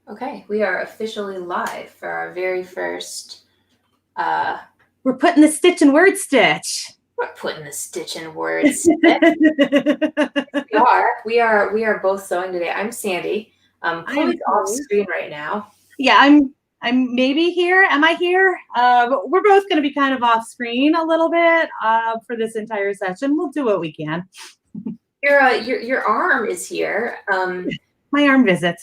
Okay, we are officially live for our very first. We're putting the stitch in WordStitch. We're putting the stitch in words. We are both sewing today. I'm Sandy. Chloe's off screen right now. Yeah, I'm maybe here. Am I here? But we're both going to be kind of off screen a little bit for this entire session. We'll do what we can. Your arm is here. My arm visit.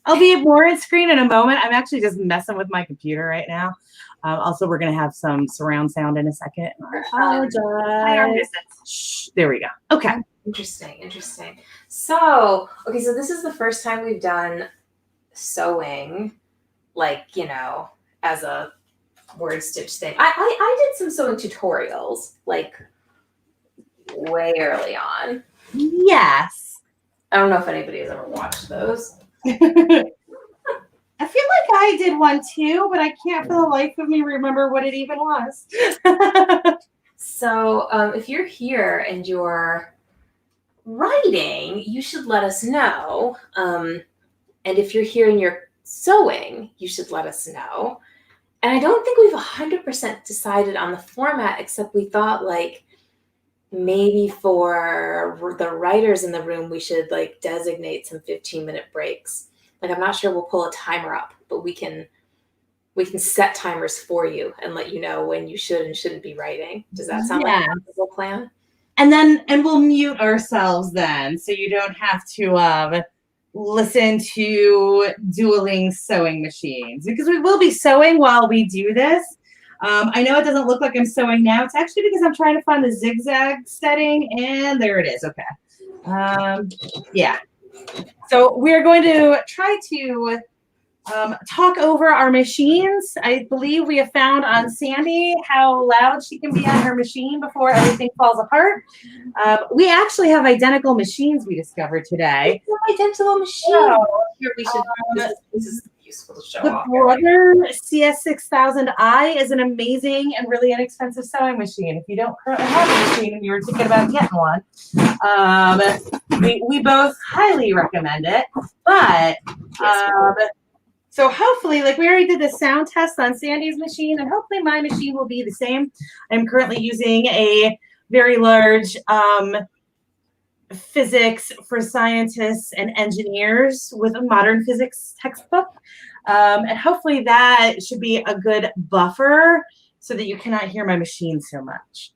I'll be more in screen in a moment. I'm actually just messing with my computer right now. Also, we're going to have some surround sound in a second. I apologize. My arm visit. Shh, there we go. Okay. Interesting. So this is the first time we've done sewing, like, as a WordStitch thing. I did some sewing tutorials, like, way early on. Yes. I don't know if anybody has ever watched those. I feel like I did one too, but I can't for the life of me remember what it even was. So if you're here and you're writing, you should let us know. And if you're here and you're sewing, you should let us know. And I don't think we've 100% decided on the format, except we thought, like, maybe for the writers in the room, we should, like, designate some 15-minute breaks. Like, I'm not sure we'll pull a timer up, but we can set timers for you and let you know when you should and shouldn't be writing. Does that sound like a reasonable plan? And we'll mute ourselves then, so you don't have to listen to dueling sewing machines, because we will be sewing while we do this. I know it doesn't look like I'm sewing now. It's actually because I'm trying to find the zigzag setting, and there it is. Okay. Yeah. So we're going to try to talk over our machines. I believe we have found on Sandy how loud she can be on her machine before everything falls apart. We actually have identical machines we discovered today. Identical machines. So, here we should. This is useful to show off. The Brother CS6000i is an amazing and really inexpensive sewing machine. If you don't currently have a machine and you were thinking about getting one, we both highly recommend it. But so hopefully, like, we already did the sound test on Sandy's machine, and hopefully my machine will be the same. I'm currently using a very large physics for scientists and engineers with a modern physics textbook. And hopefully that should be a good buffer so that you cannot hear my machine so much.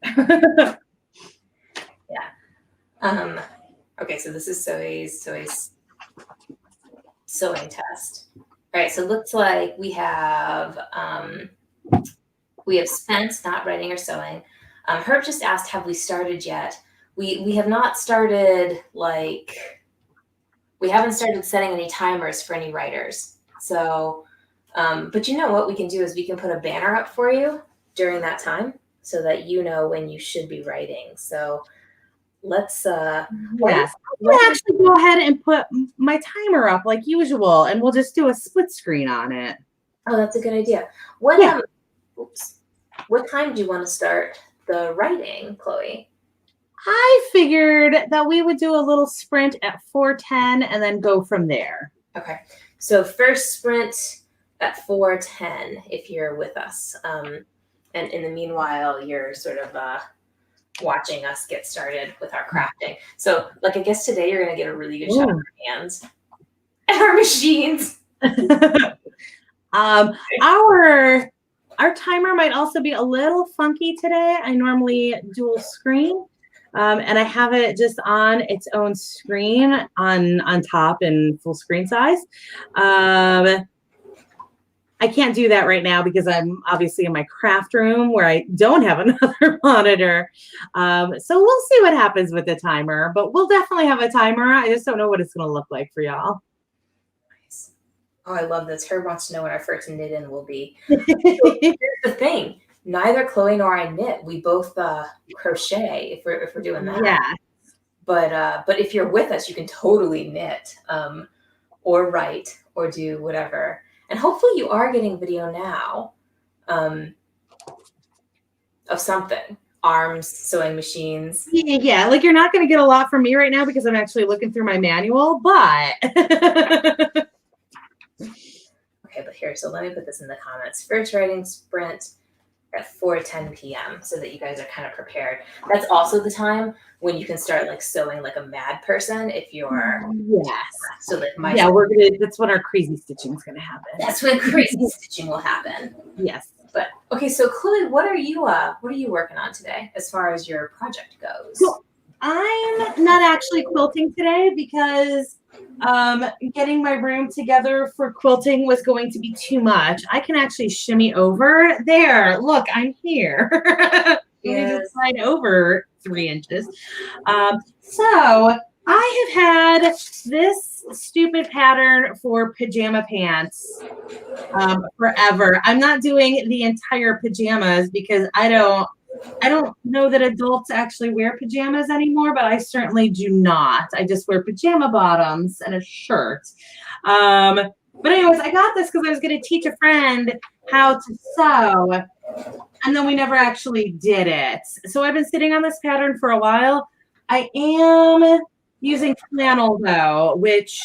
Yeah. Okay, so this is Zoe's sewing test. All right, so it looks like we have Spence not writing or sewing. Herb just asked, have we started yet? We have not started, like, we haven't started setting any timers for any writers. So, but you know what we can do is we can put a banner up for you during that time so that you know when you should be writing. So let's we'll actually go ahead and put my timer up like usual, and we'll just do a split screen on it. Oh, that's a good idea. What time do you want to start the writing, Chloe? I figured that we would do a little sprint at 4:10 and then go from there. Okay, so first sprint at 4:10 if you're with us, and in the meanwhile you're sort of watching us get started with our crafting. So, like, I guess today you're going to get a really good shot of our hands and our machines. Our timer might also be a little funky today. I normally dual screen, and I have it just on its own screen on top in full screen size. I can't do that right now because I'm obviously in my craft room where I don't have another monitor. So we'll see what happens with the timer, but we'll definitely have a timer. I just don't know what it's going to look like for y'all. Nice. Oh, I love this. Herb wants to know what our first knit in will be. So here's the thing. Neither Chloe nor I knit. We both crochet if we're doing that. Yeah. But if you're with us, you can totally knit or write or do whatever. And hopefully you are getting video now of something. Arms, sewing machines. Yeah, like, you're not going to get a lot from me right now because I'm actually looking through my manual, but here. So let me put this in the comments. First writing sprint at 4:10 p.m. so that you guys are kind of prepared. That's also the time when you can start like sewing like a mad person if you're so that that's when our crazy stitching is gonna happen. That's when crazy stitching will happen. Yes. But okay, so Chloe, what are you working on today as far as your project goes? So I'm not actually quilting today because getting my room together for quilting was going to be too much. I can actually shimmy over there. Look, I'm here. Let me just slide over 3 inches. So I have had this stupid pattern for pajama pants forever. I'm not doing the entire pajamas because I don't know that adults actually wear pajamas anymore, but I certainly do not. I just wear pajama bottoms and a shirt. But anyways, I got this because I was going to teach a friend how to sew, and then we never actually did it. So I've been sitting on this pattern for a while. I am using flannel though, which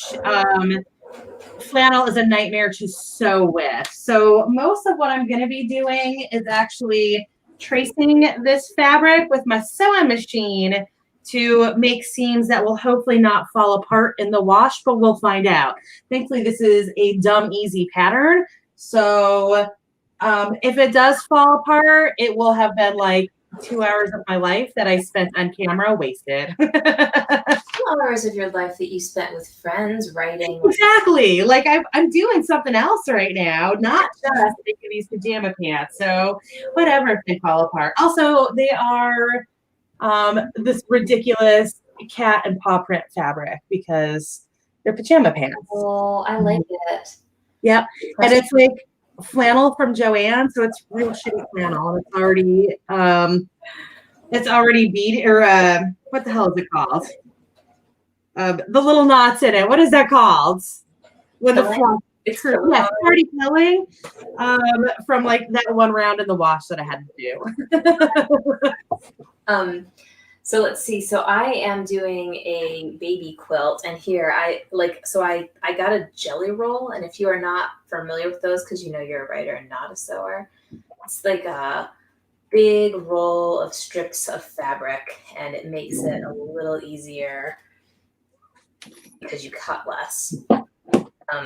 flannel is a nightmare to sew with. So most of what I'm going to be doing is actually tracing this fabric with my sewing machine to make seams that will hopefully not fall apart in the wash, but we'll find out. Thankfully, this is a dumb easy pattern. So if it does fall apart, it will have been like 2 hours of my life that I spent on camera wasted. 2 hours of your life that you spent with friends writing. Exactly. Like I'm doing something else right now, not just making these pajama pants. So whatever if they fall apart. Also, they are this ridiculous cat and paw print fabric because they're pajama pants. Oh, I like it. Yep. And it's like flannel from Joanne, so it's real shitty flannel. It's already bead or what the hell is it called? The little knots in it. What is that called? When the fluff, it's already pilling from like that one round in the wash that I had to do. So let's see. So I am doing a baby quilt, and here I got a jelly roll, and if you are not familiar with those, because you know you're a writer and not a sewer, it's like a big roll of strips of fabric, and it makes it a little easier because you cut less.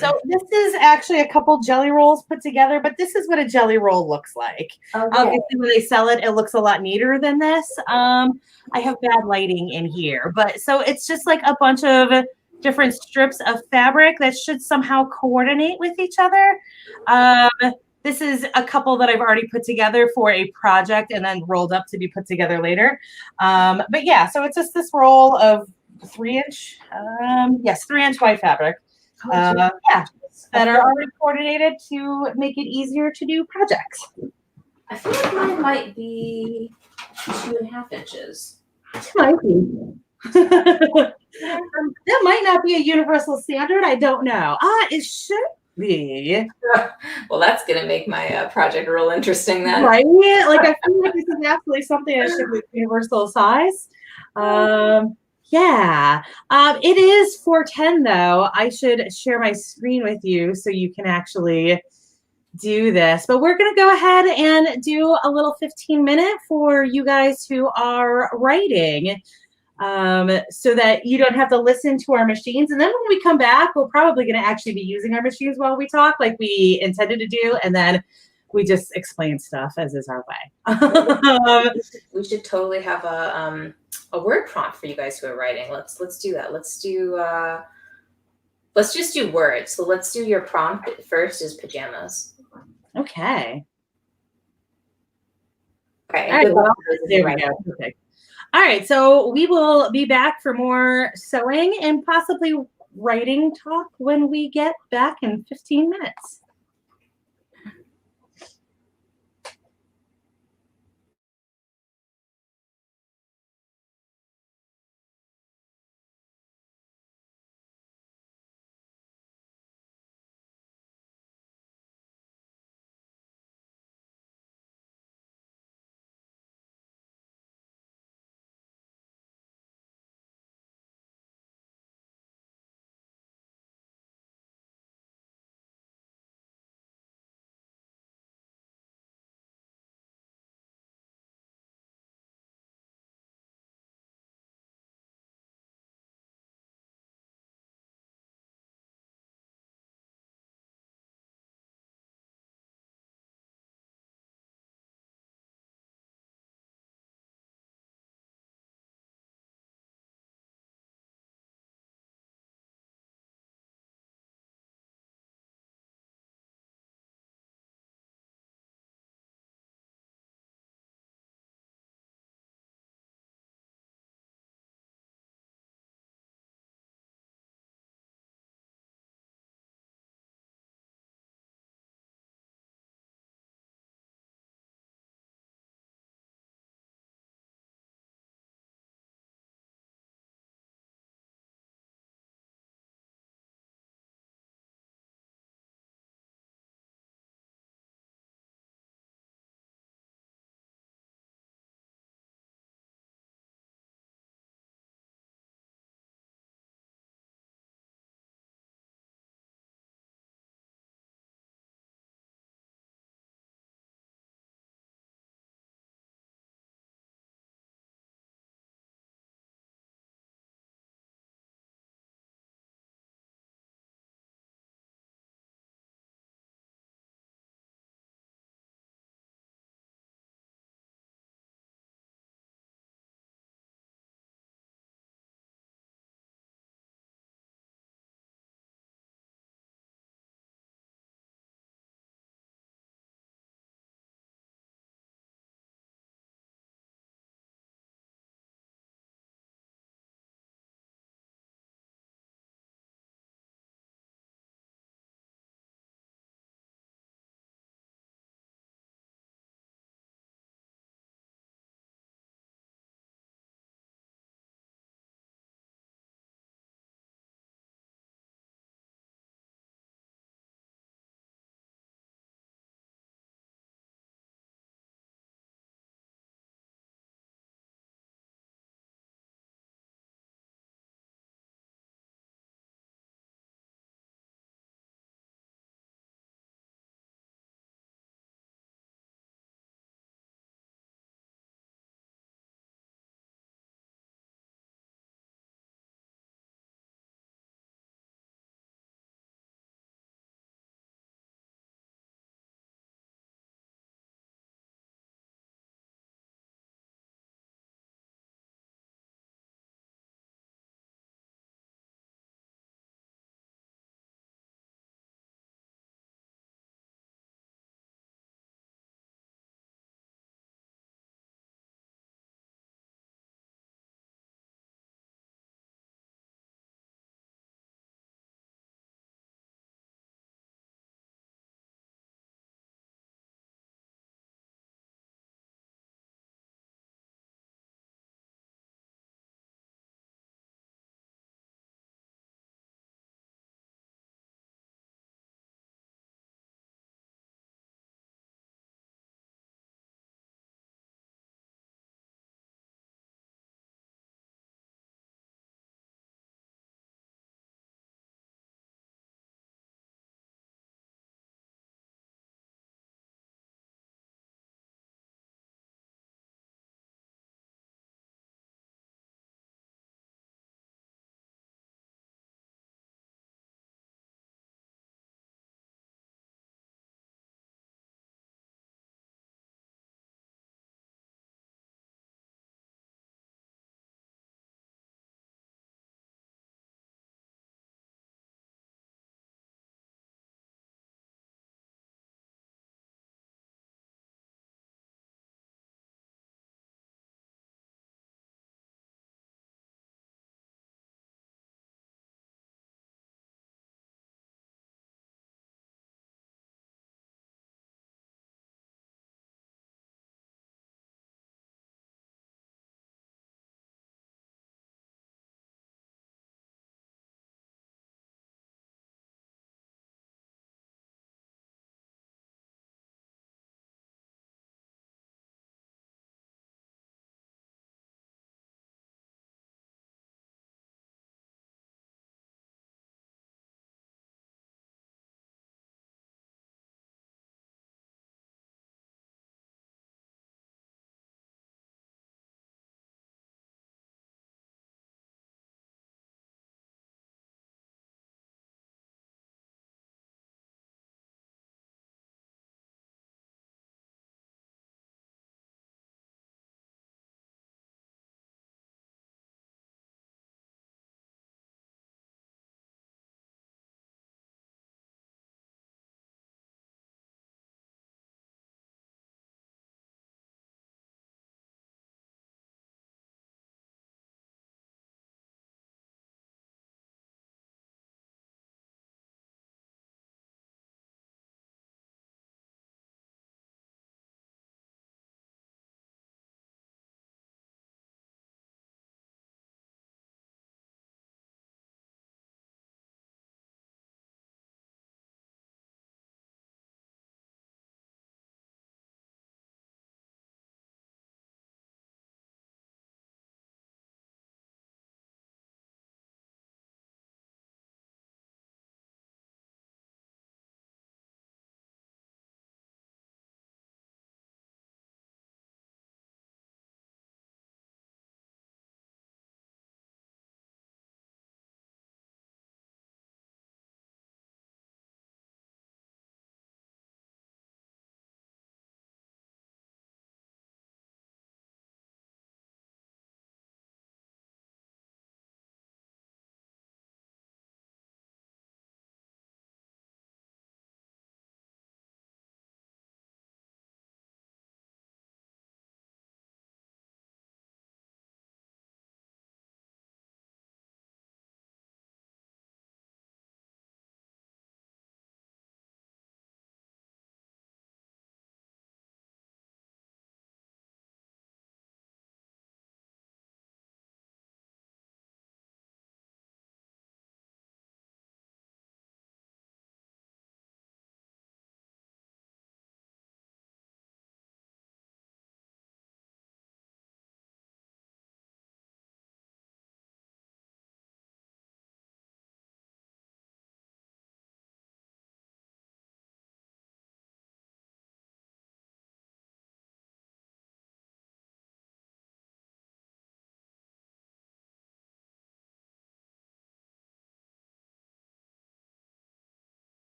So this is actually a couple jelly rolls put together, but this is what a jelly roll looks like. Okay. Obviously, when they sell it, it looks a lot neater than this. I have bad lighting in here, but so it's just like a bunch of different strips of fabric that should somehow coordinate with each other. This is a couple that I've already put together for a project and then rolled up to be put together later. But yeah, so it's just this roll of 3-inch, 3-inch white fabric. That are already coordinated to make it easier to do projects. I feel like mine might be 2.5 inches. It might be. That might not be a universal standard. I don't know. It should be. Well, that's going to make my project real interesting then. Right? Like I feel like this is absolutely something that should be universal size. Yeah, it is 4:10 though. I should share my screen with you so you can actually do this. But we're going to go ahead and do a little 15-minute for you guys who are writing so that you don't have to listen to our machines. And then when we come back, we're probably going to actually be using our machines while we talk like we intended to do. And then we just explain stuff as is our way. We should totally have a word prompt for you guys who are writing. Let's do that. Let's just do words. So let's do your prompt first is pajamas. Okay. Okay. All right, well, there we go. Perfect. All right, so we will be back for more sewing and possibly writing talk when we get back in 15 minutes.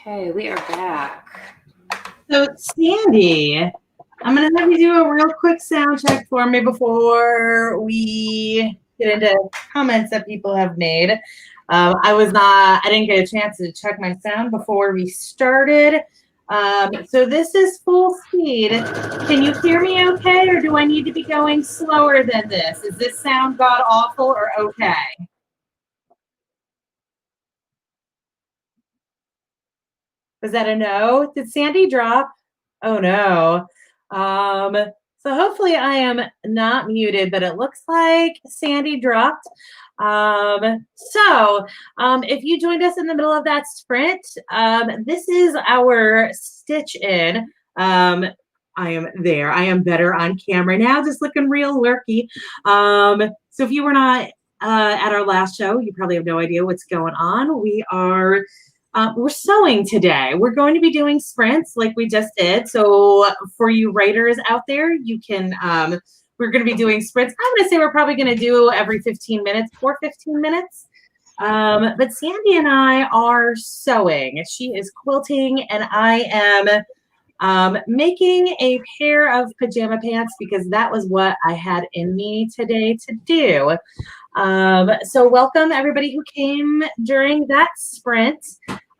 Okay, we are back. So, Sandy, I'm going to have you do a real quick sound check for me before we get into comments that people have made. I didn't get a chance to check my sound before we started. So this is full speed. Can you hear me okay, or do I need to be going slower than this? Is this sound god awful or okay? Was that a no? Did Sandy drop? Oh no. So hopefully I am not muted, but it looks like Sandy dropped. If you joined us in the middle of that sprint, this is our stitch in. I am there. I am better on camera now, just looking real lurky. So if you were not at our last show, you probably have no idea what's going on. We're sewing today. We're going to be doing sprints like we just did. So for you writers out there, you can, we're going to be doing sprints. I'm going to say we're probably going to do every 15 minutes for 15 minutes. But Sandy and I are sewing. She is quilting and I am making a pair of pajama pants because that was what I had in me today to do. So welcome everybody who came during that sprint.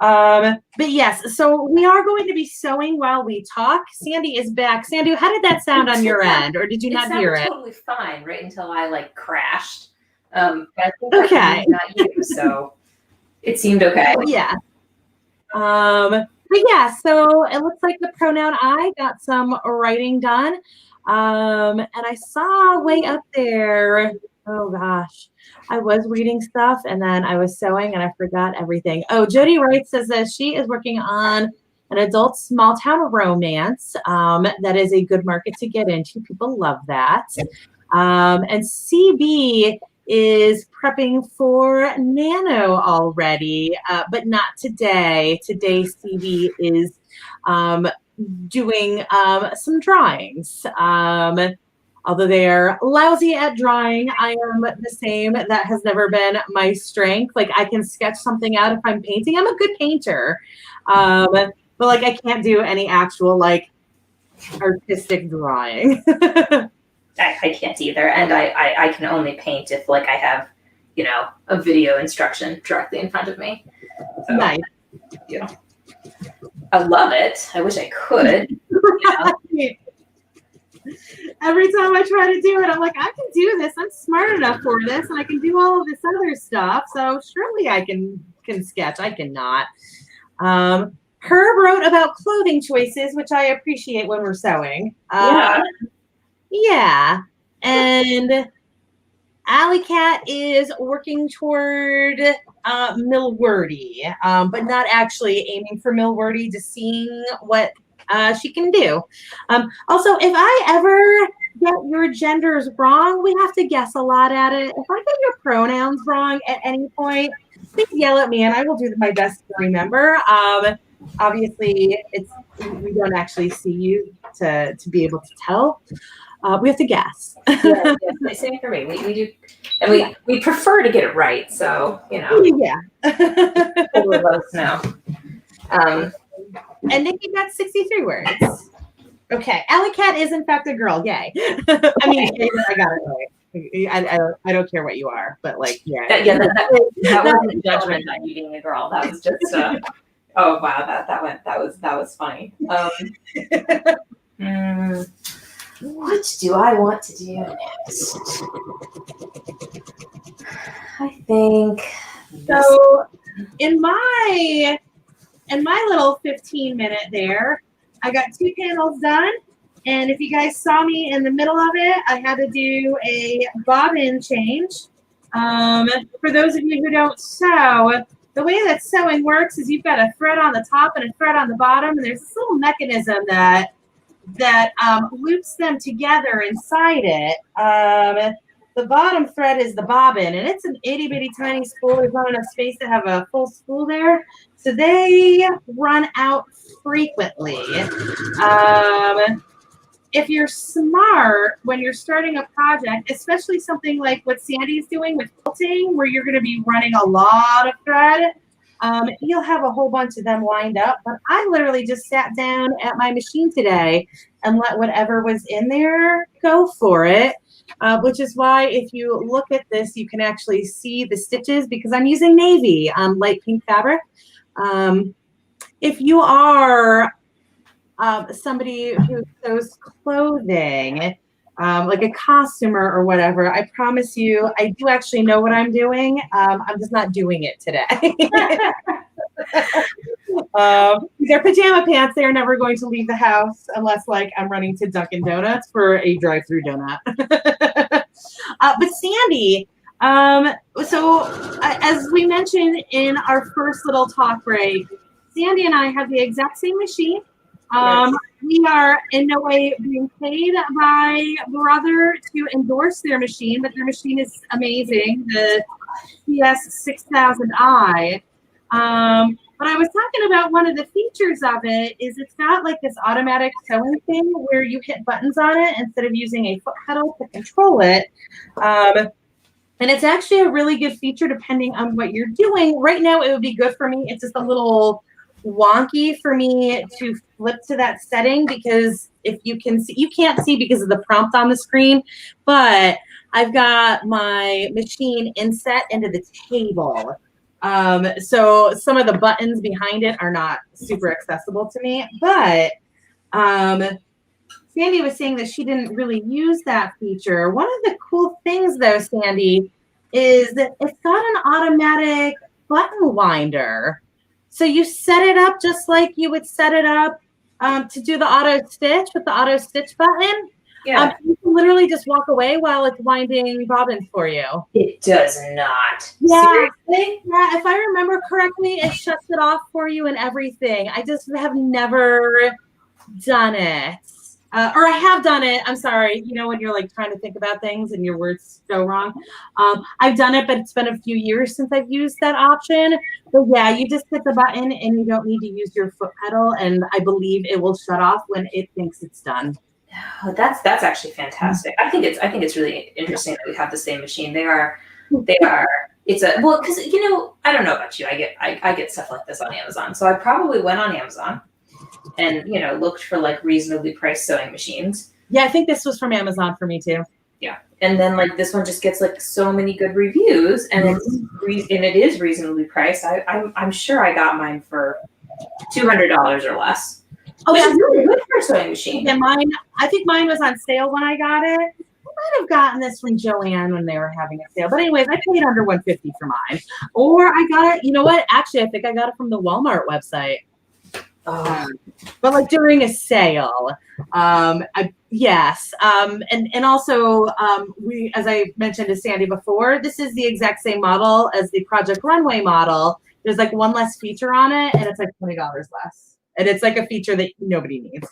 But yes, so we are going to be sewing while we talk. Sandy is back. Sandy, how did that sound on your end, or did you not hear it? Totally fine, right until I like crashed. But I think okay, not you, so it seemed okay. Yeah. But yeah, so it looks like the pronoun I got some writing done. And I saw way up there. Oh gosh, I was reading stuff and then I was sewing and I forgot everything. Oh, Jody Wright says that she is working on an adult small town romance. That is a good market to get into. People love that. And CB is prepping for Nano already, but not today. Today, CB is doing some drawings. Although they are lousy at drawing, I am the same. That has never been my strength. Like I can sketch something out if I'm painting. I'm a good painter. But like I can't do any actual like artistic drawing. I can't either. And I can only paint if like I have, you know, a video instruction directly in front of me. So, nice. Yeah. I love it. I wish I could. You know? Every time I try to do it, I'm like, I can do this. I'm smart enough for this, and I can do all of this other stuff. So surely I can sketch. I cannot. Herb wrote about clothing choices, which I appreciate when we're sewing. Yeah. And Alley Cat is working toward Milwordy, but not actually aiming for Milwordy, just seeing what she can do. Also, if I ever get your genders wrong, we have to guess a lot at it. If I get your pronouns wrong at any point, please yell at me and I will do my best to remember. Obviously, we don't actually see you to be able to tell. We have to guess. Yeah, same for me. We do, and we prefer to get it right. So you know, yeah. Totally let us know. And Nikki got 63 words. Okay, Alley Cat is in fact a girl. Yay! I mean, I got it right. I don't care what you are, but like, yeah. That wasn't a judgment on you being a girl. That was just. Oh wow, that was funny. What do I want to do next? I think so. In my little 15-minute there, I got 2 panels done. And if you guys saw me in the middle of it, I had to do a bobbin change. For those of you who don't sew, the way that sewing works is you've got a thread on the top and a thread on the bottom, and there's this little mechanism that loops them together inside it. The bottom thread is the bobbin, and it's an itty-bitty tiny spool. There's not enough space to have a full spool there. So they run out frequently. If you're smart when you're starting a project, especially something like what Sandy's doing with quilting, where you're going to be running a lot of thread, you'll have a whole bunch of them lined up. But I literally just sat down at my machine today and let whatever was in there go for it. Which is why if you look at this, you can actually see the stitches because I'm using navy on light pink fabric. If you are somebody who sews clothing, like a costumer or whatever, I promise you, I do actually know what I'm doing. I'm just not doing it today. They're pajama pants. They are never going to leave the house unless, like, I'm running to Dunkin' Donuts for a drive-through donut. But Sandy, as we mentioned in our first little talk break, Sandy and I have the exact same machine. Yes. We are in no way being paid by Brother to endorse their machine, but their machine is amazing, the CS6000i. But I was talking about one of the features of it is it's got like this automatic sewing thing where you hit buttons on it instead of using a foot pedal to control it. And it's actually a really good feature depending on what you're doing. Right now, it would be good for me. It's just a little wonky for me to flip to that setting because if you can see, you can't see because of the prompt on the screen, but I've got my machine inset into the table. So some of the buttons behind it are not super accessible to me, but Sandy was saying that she didn't really use that feature. One of the cool things though, Sandy, is that it's got an automatic button winder. So you set it up just like you would set it up to do the auto stitch with the auto stitch button. Yeah. You can literally just walk away while it's winding bobbins for you. It does not. Yeah. Seriously? Yeah, if I remember correctly, it shuts it off for you and everything. I just have never done it. Or I have done it. I'm sorry. You know, when you're like trying to think about things and your words go wrong. I've done it, but it's been a few years since I've used that option. But yeah, you just hit the button and you don't need to use your foot pedal. And I believe it will shut off when it thinks it's done. Oh, that's actually fantastic. I think it's really interesting that we have the same machine. It's a, well, because you know, I don't know about you. I get stuff like this on Amazon. So I probably went on Amazon and, you know, looked for like reasonably priced sewing machines. Yeah, I think this was from Amazon for me too. Yeah. And then like this one just gets like so many good reviews and it is reasonably priced. I'm sure I got mine for $200 or less. Oh, that's really good for a sewing machine. Yeah, I think mine was on sale when I got it. I might have gotten this from Joanne when they were having a sale. But anyways, I paid under $150 for mine. Or I got it, you know what? Actually, I think I got it from the Walmart website. But like during a sale. Yes. And also we, as I mentioned to Sandy before, this is the exact same model as the Project Runway model. There's like one less feature on it and it's like $20 less. And it's like a feature that nobody needs.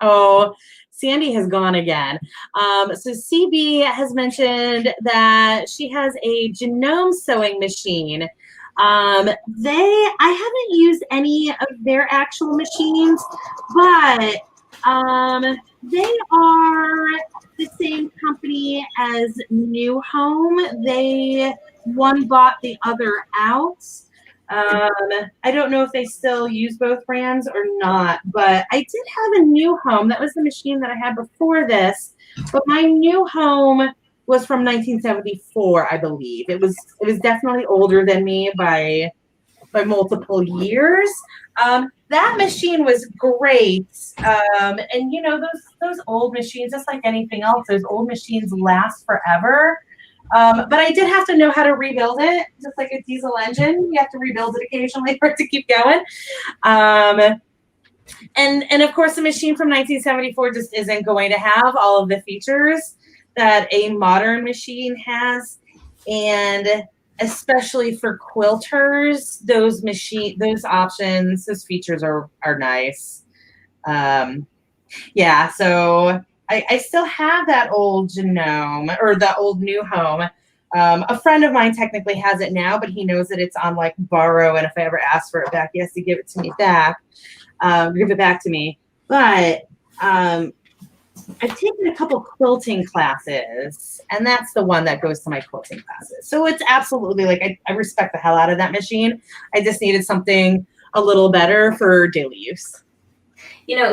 Oh, Sandy has gone again. So CB has mentioned that she has a Genome sewing machine. I haven't used any of their actual machines, but they are the same company as New Home. One bought the other out. I don't know if they still use both brands or not, but I did have a New Home. That was the machine that I had before this, but my New Home was from 1974, I believe. It was definitely older than me by multiple years. That machine was great. And you know, those old machines, just like anything else, those old machines last forever. But I did have to know how to rebuild it, just like a diesel engine. You have to rebuild it occasionally for it to keep going. And of course, the machine from 1974 just isn't going to have all of the features that a modern machine has. And especially for quilters, those options, those features are nice. Yeah, so I still have that old Genome or the old New Home. A friend of mine technically has it now, but he knows that it's on like borrow, and if I ever ask for it back, he has to give it to me back. Give it back to me. But I've taken a couple quilting classes, and that's the one that goes to my quilting classes. So it's absolutely like I respect the hell out of that machine. I just needed something a little better for daily use.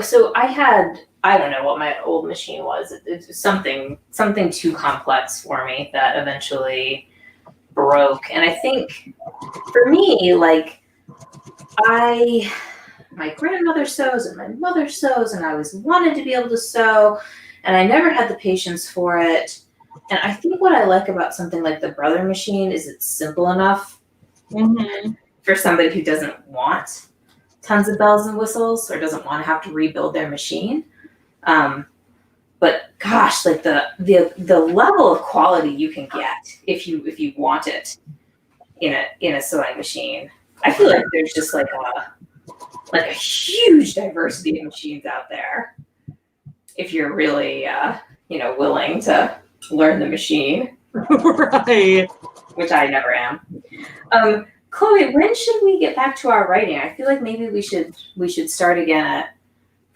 So I don't know what my old machine was. It was something too complex for me that eventually broke. And I think for me, like my grandmother sews and my mother sews, and I always wanted to be able to sew, and I never had the patience for it. And I think what I like about something like the Brother machine is it's simple enough for somebody who doesn't want tons of bells and whistles or doesn't want to have to rebuild their machine. But gosh, like the level of quality you can get if you want it in a sewing machine, I feel like there's just like a huge diversity of machines out there if you're really willing to learn the machine. Right. Which I never am. Chloe, when should we get back to our writing? I feel like maybe we should start again at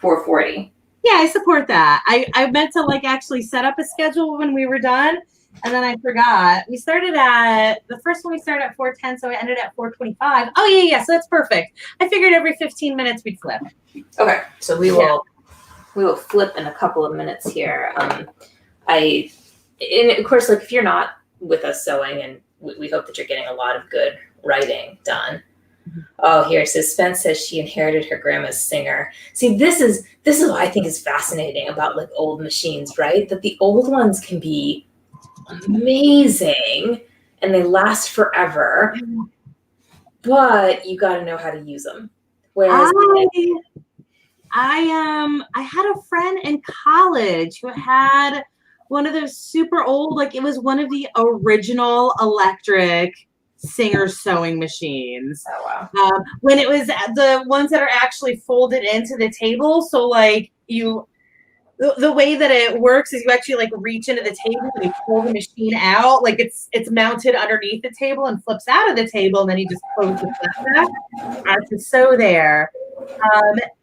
4:40. Yeah, I support that. I meant to like actually set up a schedule when we were done, and then I forgot. We started the first one we started at 4:10, so it ended at 4:25. Oh yeah, so that's perfect. I figured every 15 minutes we'd flip. Okay, so we will flip in a couple of minutes here. And of course, like if you're not with us sewing, and we hope that you're getting a lot of good writing done. Oh, here, so Spence says she inherited her grandma's singer. See, this is what I think is fascinating about like old machines, right? That the old ones can be amazing and they last forever, but you got to know how to use them. Whereas I had a friend in college who had one of those super old, like it was one of the original electric Singer sewing machines. Oh wow! When it was the ones that are actually folded into the table, so like the way that it works is you actually like reach into the table and you pull the machine out, like it's mounted underneath the table and flips out of the table, and then you just close the flap back to sew there.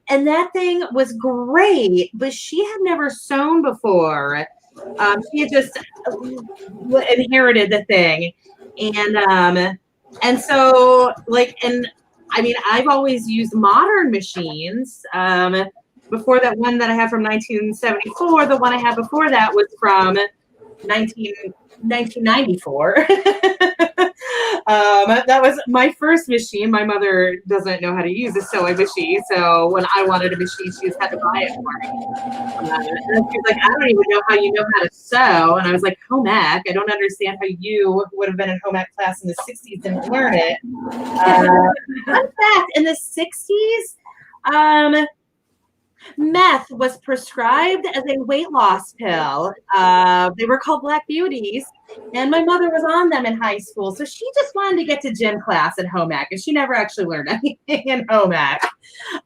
And that thing was great, but she had never sewn before. She had just inherited the thing. And so like, and I mean, I've always used modern machines. Before that one that I have from 1974, the one I had before that was from 1994. That was my first machine. My mother doesn't know how to use a sewing machine, so when I wanted a machine, she just had to buy it for me. And she was like, I don't even know how you know how to sew. And I was like, home ec. I don't understand how you would have been in home ec class in the 60s and learn it. Fun fact, in the 60s, meth was prescribed as a weight loss pill. They were called Black Beauties, and my mother was on them in high school. So she just wanted to get to gym class at home ec, and she never actually learned anything in home ec.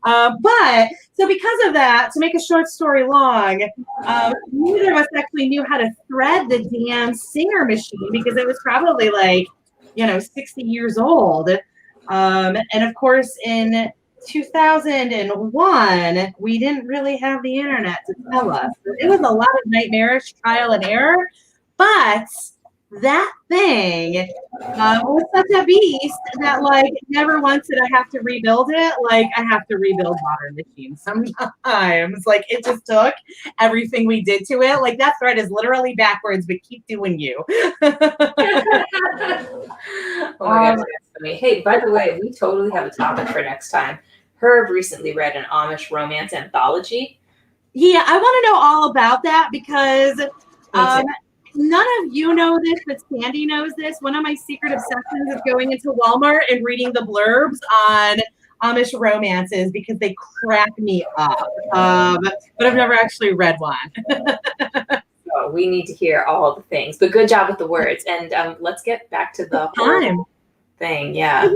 But so because of that, to make a short story long, neither of us actually knew how to thread the damn Singer machine because it was probably like, 60 years old. And of course, in 2001, we didn't really have the internet to tell us. It was a lot of nightmarish trial and error, but that thing was such a beast that like never once did I have to rebuild it. Like I have to rebuild modern machines sometimes. Like it just took everything we did to it. Like that thread is literally backwards, but keep doing you. Oh my gosh, that's funny. Hey, by the way, we totally have a topic for next time. Herb recently read an Amish romance anthology. Yeah, I want to know all about that because none of you know this, but Sandy knows this. One of my secret obsessions is going into Walmart and reading the blurbs on Amish romances because they crack me up. But I've never actually read one. So we need to hear all the things. But good job with the words. And let's get back to the time thing. Yeah.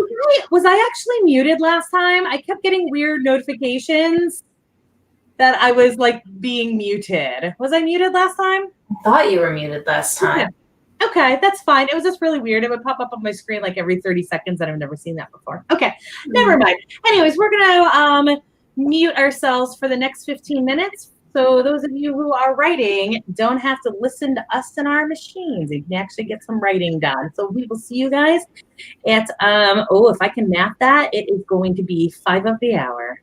Was I actually muted last time? I kept getting weird notifications that I was like being muted. Was I muted last time? I thought you were muted last time. Okay, that's fine. It was just really weird. It would pop up on my screen like every 30 seconds, and I've never seen that before. Okay, never mind. Anyways, we're gonna mute ourselves for the next 15 minutes. So those of you who are writing don't have to listen to us and our machines. You can actually get some writing done. So we will see you guys at, if I can math that, it is going to be 5 of the hour.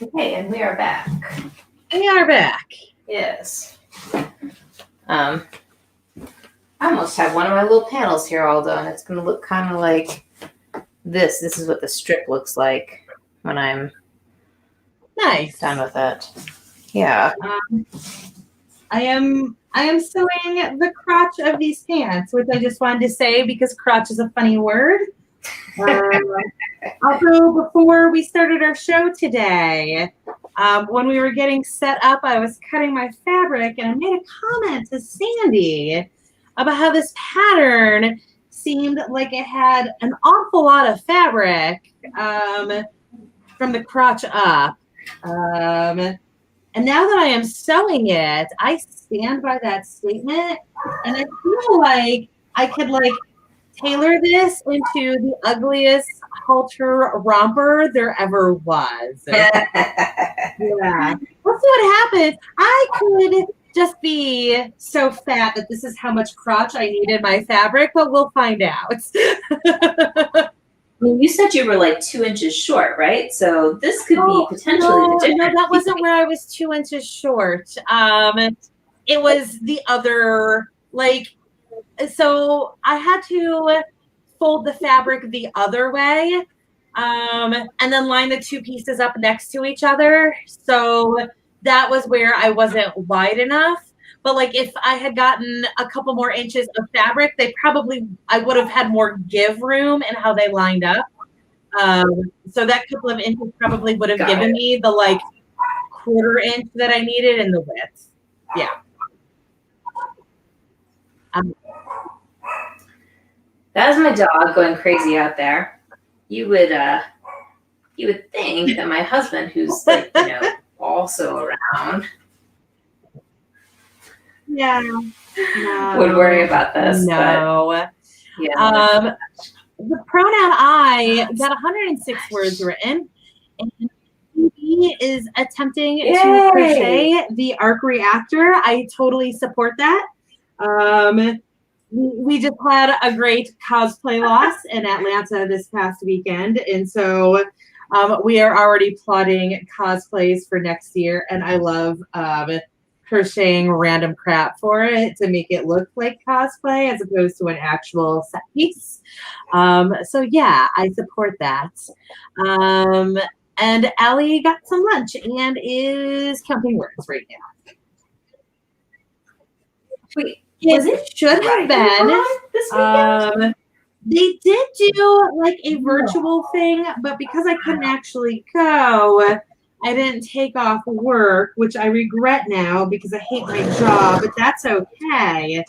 Okay, and we are back. We are back. Yes. I almost have one of my little panels here all done. It's going to look kind of like this. This is what the strip looks like when I'm Nice. done with it. Yeah. I am sewing the crotch of these pants, which I just wanted to say because crotch is a funny word. Also, before we started our show today, when we were getting set up, I was cutting my fabric and I made a comment to Sandy about how this pattern seemed like it had an awful lot of fabric from the crotch up. And now that I am sewing it, I stand by that statement, and I feel like I could tailor this into the ugliest halter romper there ever was. Yeah. Let's see what happens. I could just be so fat that this is how much crotch I need in my fabric, but we'll find out. I mean, you said you were like 2 inches short, right? So this could be potentially the difference. No, that wasn't where I was 2 inches short. It was the other, so I had to fold the fabric the other way, and then line the two pieces up next to each other. So that was where I wasn't wide enough. But if I had gotten a couple more inches of fabric, I would have had more give room in how they lined up. So that couple of inches probably would have given me the quarter inch that I needed in the width. Yeah. That is my dog going crazy out there. You would think that my husband, who's also around, would worry about this. No. But, yeah. The pronoun I got 106 words written, and he is attempting to crochet the arc reactor. I totally support that. We just had a great cosplay loss in Atlanta this past weekend, and so we are already plotting cosplays for next year, and I love crocheting random crap for it to make it look like cosplay as opposed to an actual set piece. So yeah, I support that. And Allie got some lunch and is counting words right now. Wait, it should have been this weekend? They did do a virtual thing, but because I couldn't actually go, I didn't take off work, which I regret now because I hate my job, but that's okay.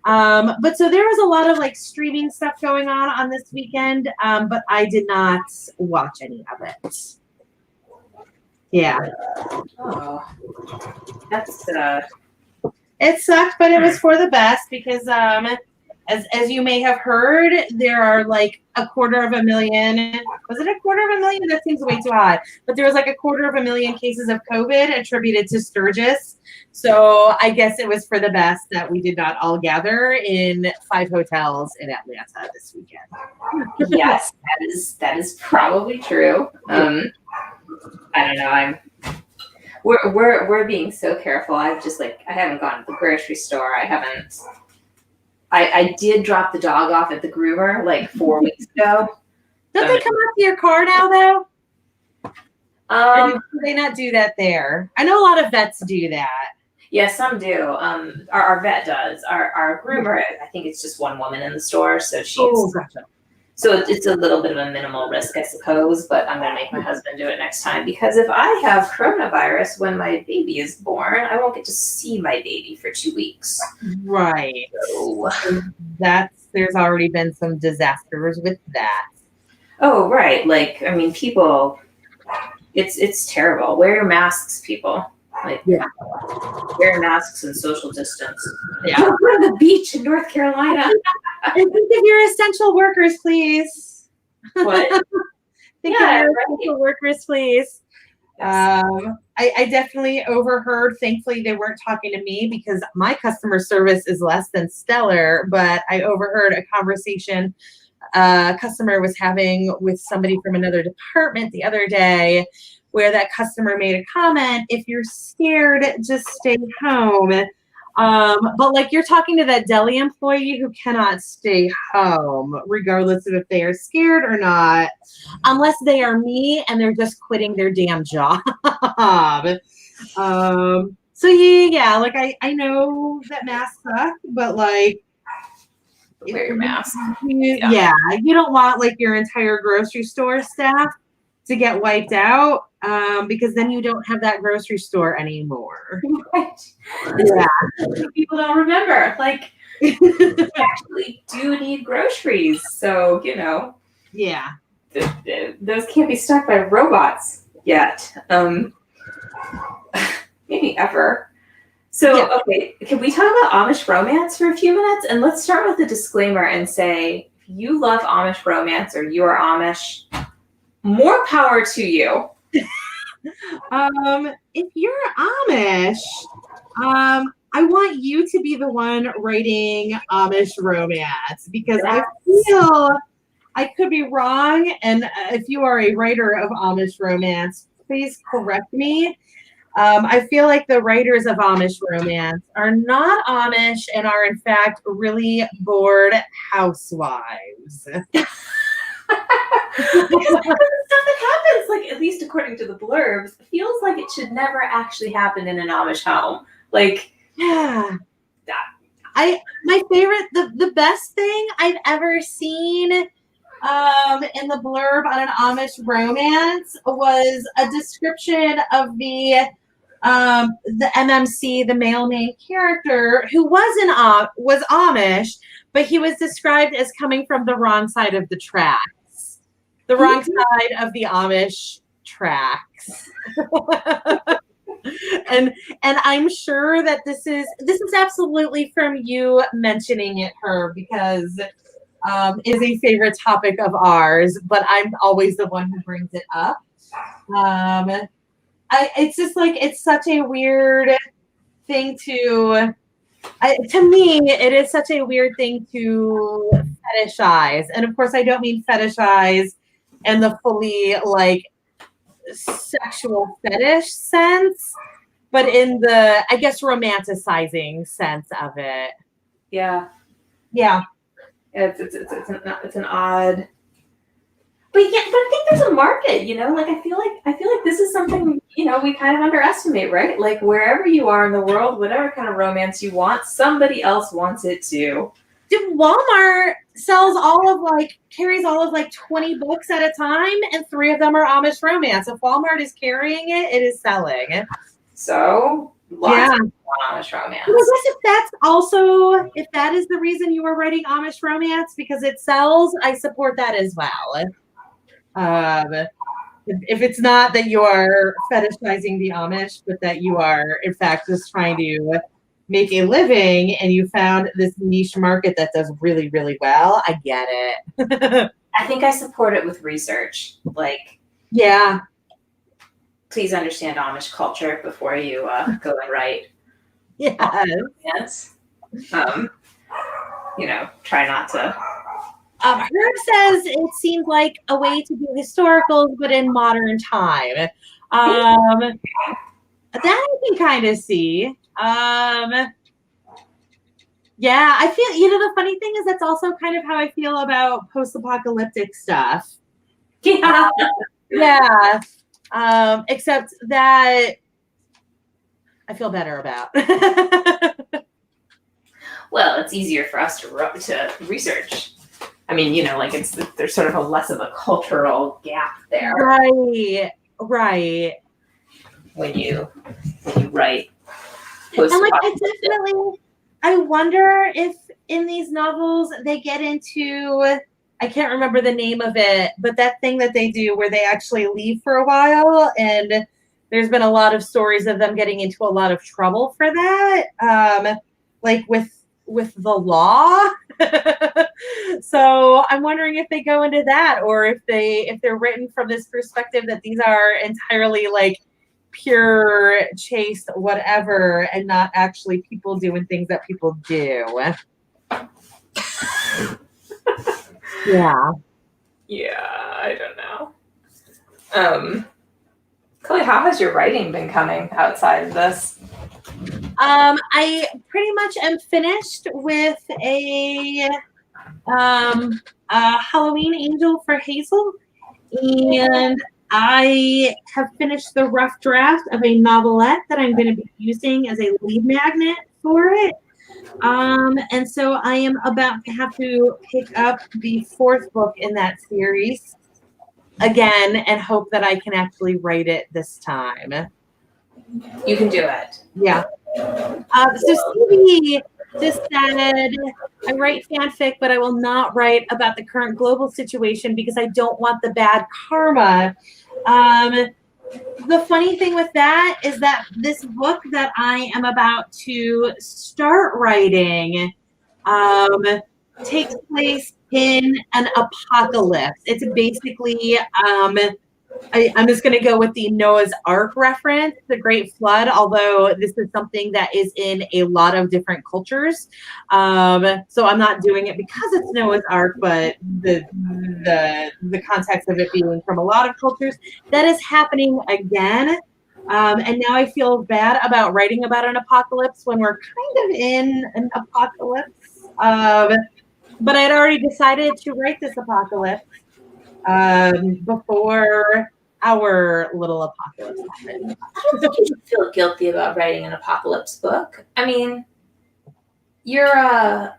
But so there was a lot of streaming stuff going on this weekend, but I did not watch any of it. Yeah. Oh, that's It sucked, but it was for the best because as you may have heard, there are 250,000. Was it 250,000? That seems way too high. But there was 250,000 cases of COVID attributed to Sturgis. So I guess it was for the best that we did not all gather in 5 hotels in Atlanta this weekend. Yes, that is probably true. I don't know. We're being so careful. I've just I haven't gone to the grocery store. I did drop the dog off at the groomer 4 weeks ago. Don't they come up to your car now though? Or do they not do that there? I know a lot of vets do that. Yeah, some do. Our vet does. Our groomer, I think it's just one woman in the store, so she's. Oh, gotcha. So it's a little bit of a minimal risk, I suppose, but I'm going to make my husband do it next time because if I have coronavirus when my baby is born, I won't get to see my baby for 2 weeks. Right. So there's already been some disasters with that. Oh, right. People, it's terrible. Wear your masks, people. Wear masks and social distance. Yeah. Don't go to the beach in North Carolina. And think of your essential workers, please. What? Think of your essential workers, please. Yes. I definitely overheard. Thankfully, they weren't talking to me because my customer service is less than stellar. But I overheard a conversation a customer was having with somebody from another department the other day, where that customer made a comment, if you're scared, just stay home. But like you're talking to that deli employee who cannot stay home, regardless of if they are scared or not, unless they are me and they're just quitting their damn job. So yeah, like I know that masks suck, but like Wear your mask. yeah, you don't want like your entire grocery store staff to get wiped out, because then you don't have that grocery store anymore. Right. Yeah. People don't remember. Like, we actually do need groceries. So, Yeah. Those can't be stuck by robots yet. Maybe ever. So, Yeah. Okay, can we talk about Amish romance for a few minutes? And let's start with a disclaimer and say, if you love Amish romance or you are Amish, more power to you. If you're Amish, I want you to be the one writing Amish romance, because I feel I could be wrong. And if you are a writer of Amish romance, please correct me. I feel like the writers of Amish romance are not Amish and are in fact really bored housewives. Because the stuff that happens, like at least according to the blurbs, feels like it should never actually happen in an Amish home. Like, yeah, my favorite, the best thing I've ever seen in the blurb on an Amish romance was a description of the MMC, the male main character, who was Amish, but he was described as coming from the wrong side of the tracks, the wrong side of the Amish tracks. and I'm sure that this is absolutely from you mentioning it, her, because is a favorite topic of ours, but I'm always the one who brings it up. It's just like, it's such a weird thing to me, it is such a weird thing to fetishize. And of course, I don't mean fetishize in the fully like sexual fetish sense, but in the, I guess, romanticizing sense of it. Yeah. Yeah. It's an odd. But I think there's a market, like I feel like this is something, we kind of underestimate, right? Like wherever you are in the world, whatever kind of romance you want, somebody else wants it too. Dude, Walmart carries all of 20 books at a time, and 3 of them are Amish romance. If Walmart is carrying it, it is selling. So lots of Amish romance. Well, I guess if that is the reason you are writing Amish romance, because it sells, I support that as well. If it's not that you are fetishizing the Amish, but that you are, in fact, just trying to make a living and you found this niche market that does really, really well, I get it. I think I support it with research. Like, yeah. Please understand Amish culture before you go and write. Yes. Try not to. Herb says it seemed like a way to do historicals, but in modern time. That I can kind of see. Yeah, I feel, the funny thing is that's also kind of how I feel about post-apocalyptic stuff. Yeah. Yeah. Except that I feel better about. Well, it's easier for us to research. I mean, there's sort of a less of a cultural gap there. Right. When you write. And I wonder if in these novels they get into, I can't remember the name of it, but that thing that they do where they actually leave for a while, and there's been a lot of stories of them getting into a lot of trouble for that, like with the law. So I'm wondering if they go into that, or if they're written from this perspective that these are entirely like pure, chaste, whatever, and not actually people doing things that people do. Yeah. Yeah, I don't know. Chloe, how has your writing been coming outside of this? I pretty much am finished with a Halloween angel for Hazel, and I have finished the rough draft of a novelette that I'm going to be using as a lead magnet for it. And so I am about to have to pick up the fourth book in that series again and hope that I can actually write it this time. You can do it. Yeah. So Stevie just said, I write fanfic, but I will not write about the current global situation because I don't want the bad karma. The funny thing with that is that this book that I am about to start writing takes place in an apocalypse. It's basically I'm just going to go with the Noah's Ark reference, the Great Flood, although this is something that is in a lot of different cultures. So I'm not doing it because it's Noah's Ark, but the context of it being from a lot of cultures, that is happening again. And now I feel bad about writing about an apocalypse when we're kind of in an apocalypse. But I'd already decided to write this apocalypse before our little apocalypse happened. I don't think you should feel guilty about writing an apocalypse book. I mean, you're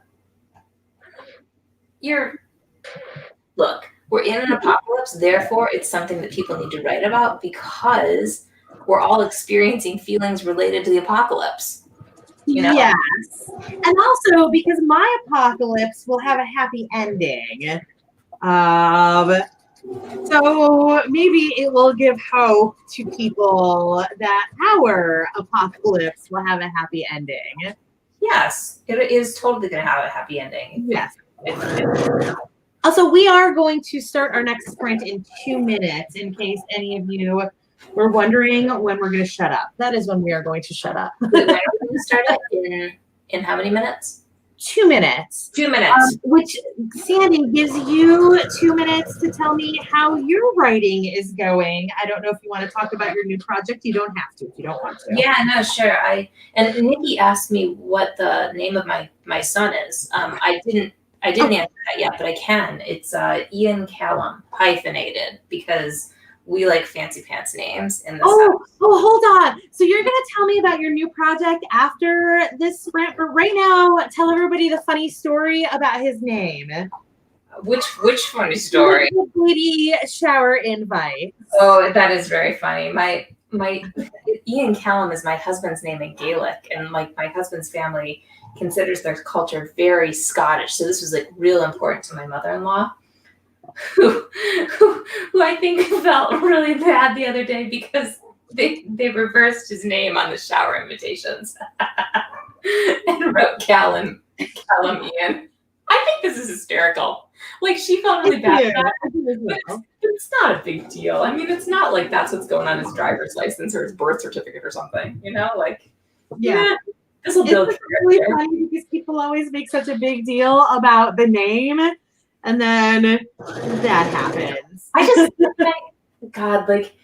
look, we're in an apocalypse, therefore it's something that people need to write about because we're all experiencing feelings related to the apocalypse. You know? Yes. And also because my apocalypse will have a happy ending. So maybe it will give hope to people that our apocalypse will have a happy ending. Yes, it is totally going to have a happy ending. Yes. Also, we are going to start our next sprint in 2 minutes in case any of you were wondering when we're going to shut up. That is when we are going to shut up. Wait, when are we going to start it? In how many minutes? 2 minutes. 2 minutes. Which, Sandy, gives you 2 minutes to tell me how your writing is going. I don't know if you want to talk about your new project. You don't have to if you don't want to. Yeah, no, sure. And Nikki asked me what the name of my son is. I didn't answer that yet, but I can. It's Ian Callum, hyphenated, because we like fancy pants names in this house. Hold on. So you're gonna tell me about your new project after this sprint, but right now tell everybody the funny story about his name. Which funny story? Lady shower invite. Oh, that is very funny. My Ian Callum is my husband's name in Gaelic, and like my husband's family considers their culture very Scottish. So this was like real important to my mother-in-law, who I think felt really bad the other day because they reversed his name on the shower invitations and wrote Callum Ian. I think this is hysterical. Like she felt really bad about it, but it's not a big deal. I mean, it's not like that's what's going on his driver's license or his birth certificate or something, you know? Like, yeah, this will build. It's really funny because people always make such a big deal about the name, and then that happens. I just think, God, like,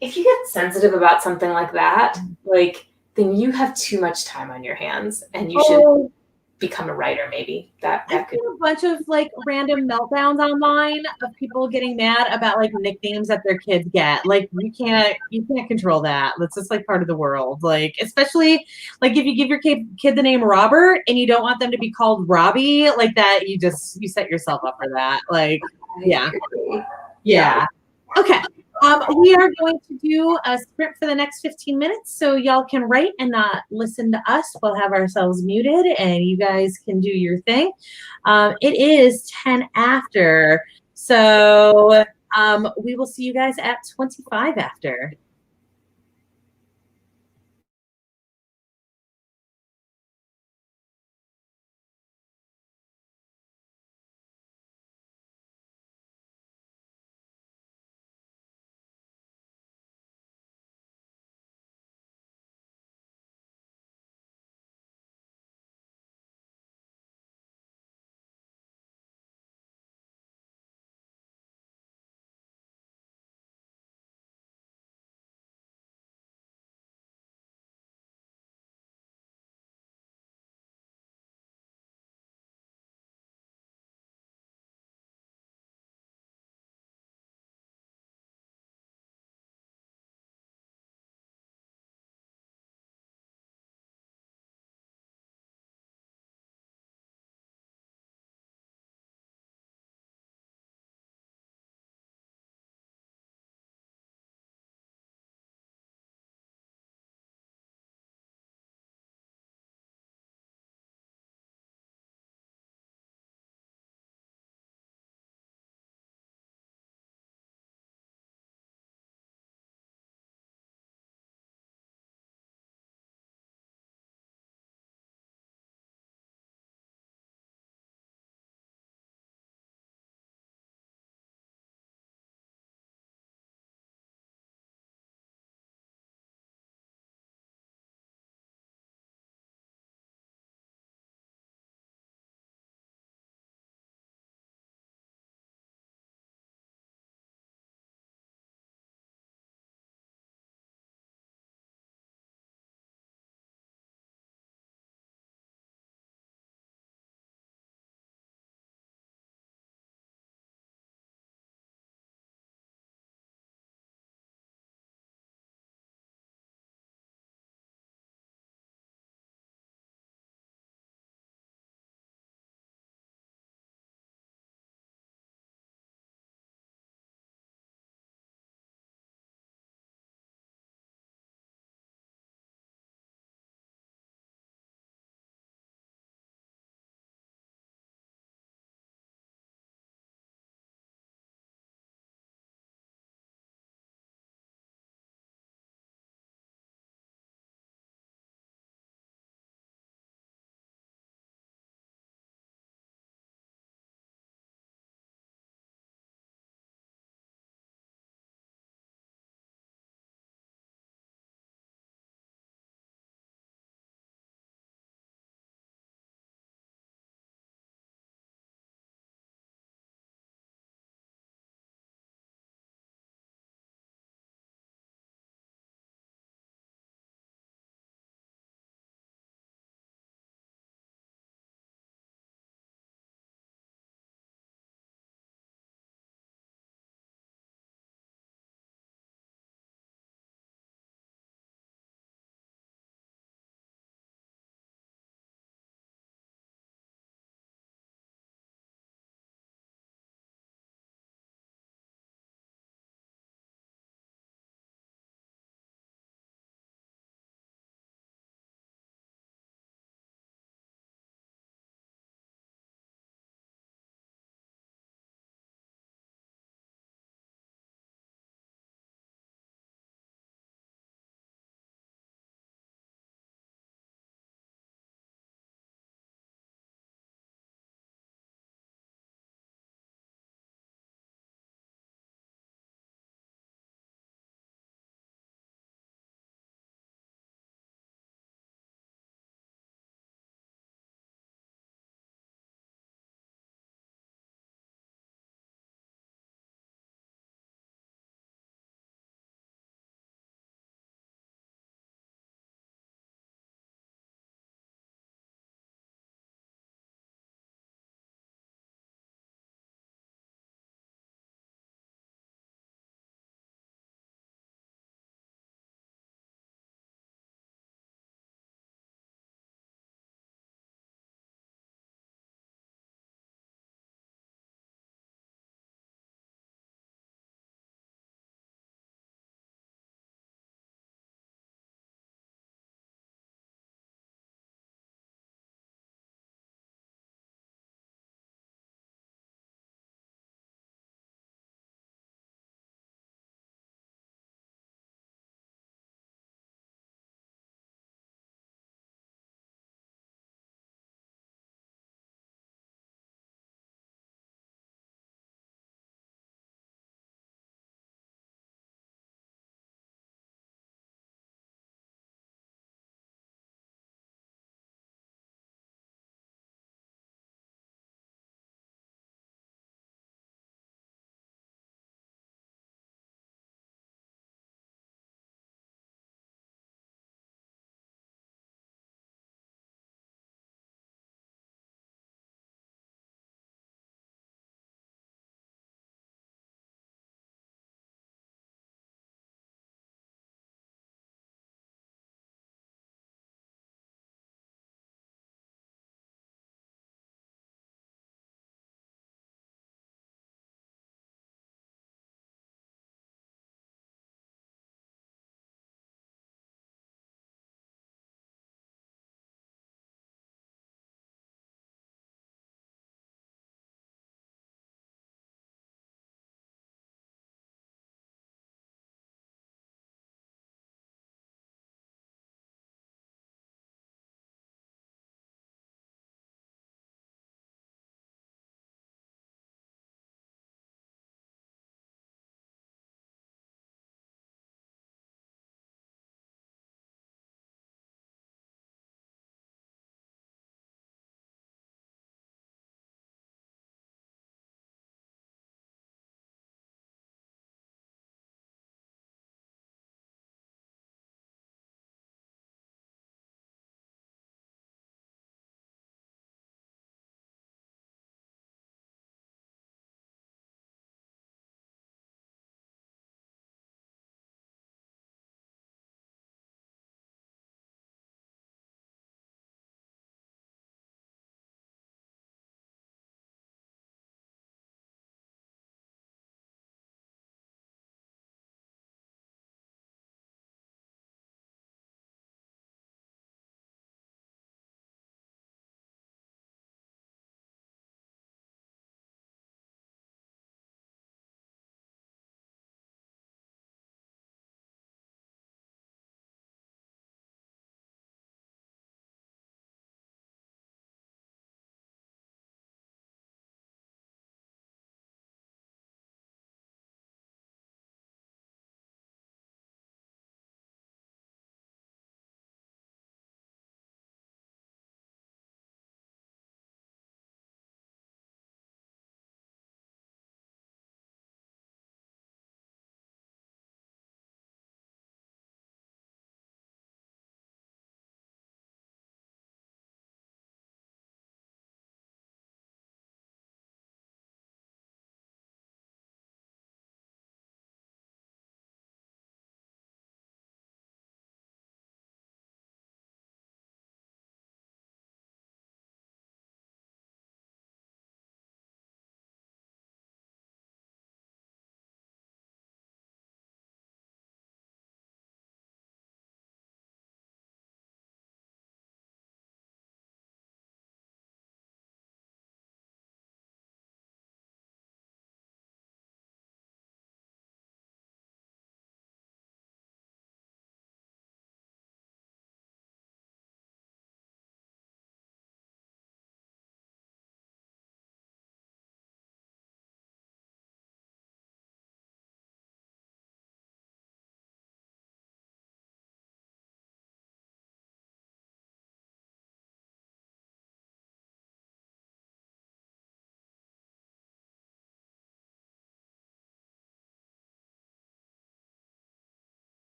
if you get sensitive about something like that, like, then you have too much time on your hands, and you should become a writer. Maybe that I've could. seen a bunch of like random meltdowns online of people getting mad about like nicknames that their kids get. Like you can't control that. That's just like part of the world. Like especially like if you give your kid the name Robert and you don't want them to be called Robbie, like that you set yourself up for that. Like yeah. Okay. We are going to do a sprint for the next 15 minutes so y'all can write and not listen to us. We'll have ourselves muted and you guys can do your thing. It is 10 after. So we will see you guys at 25 after.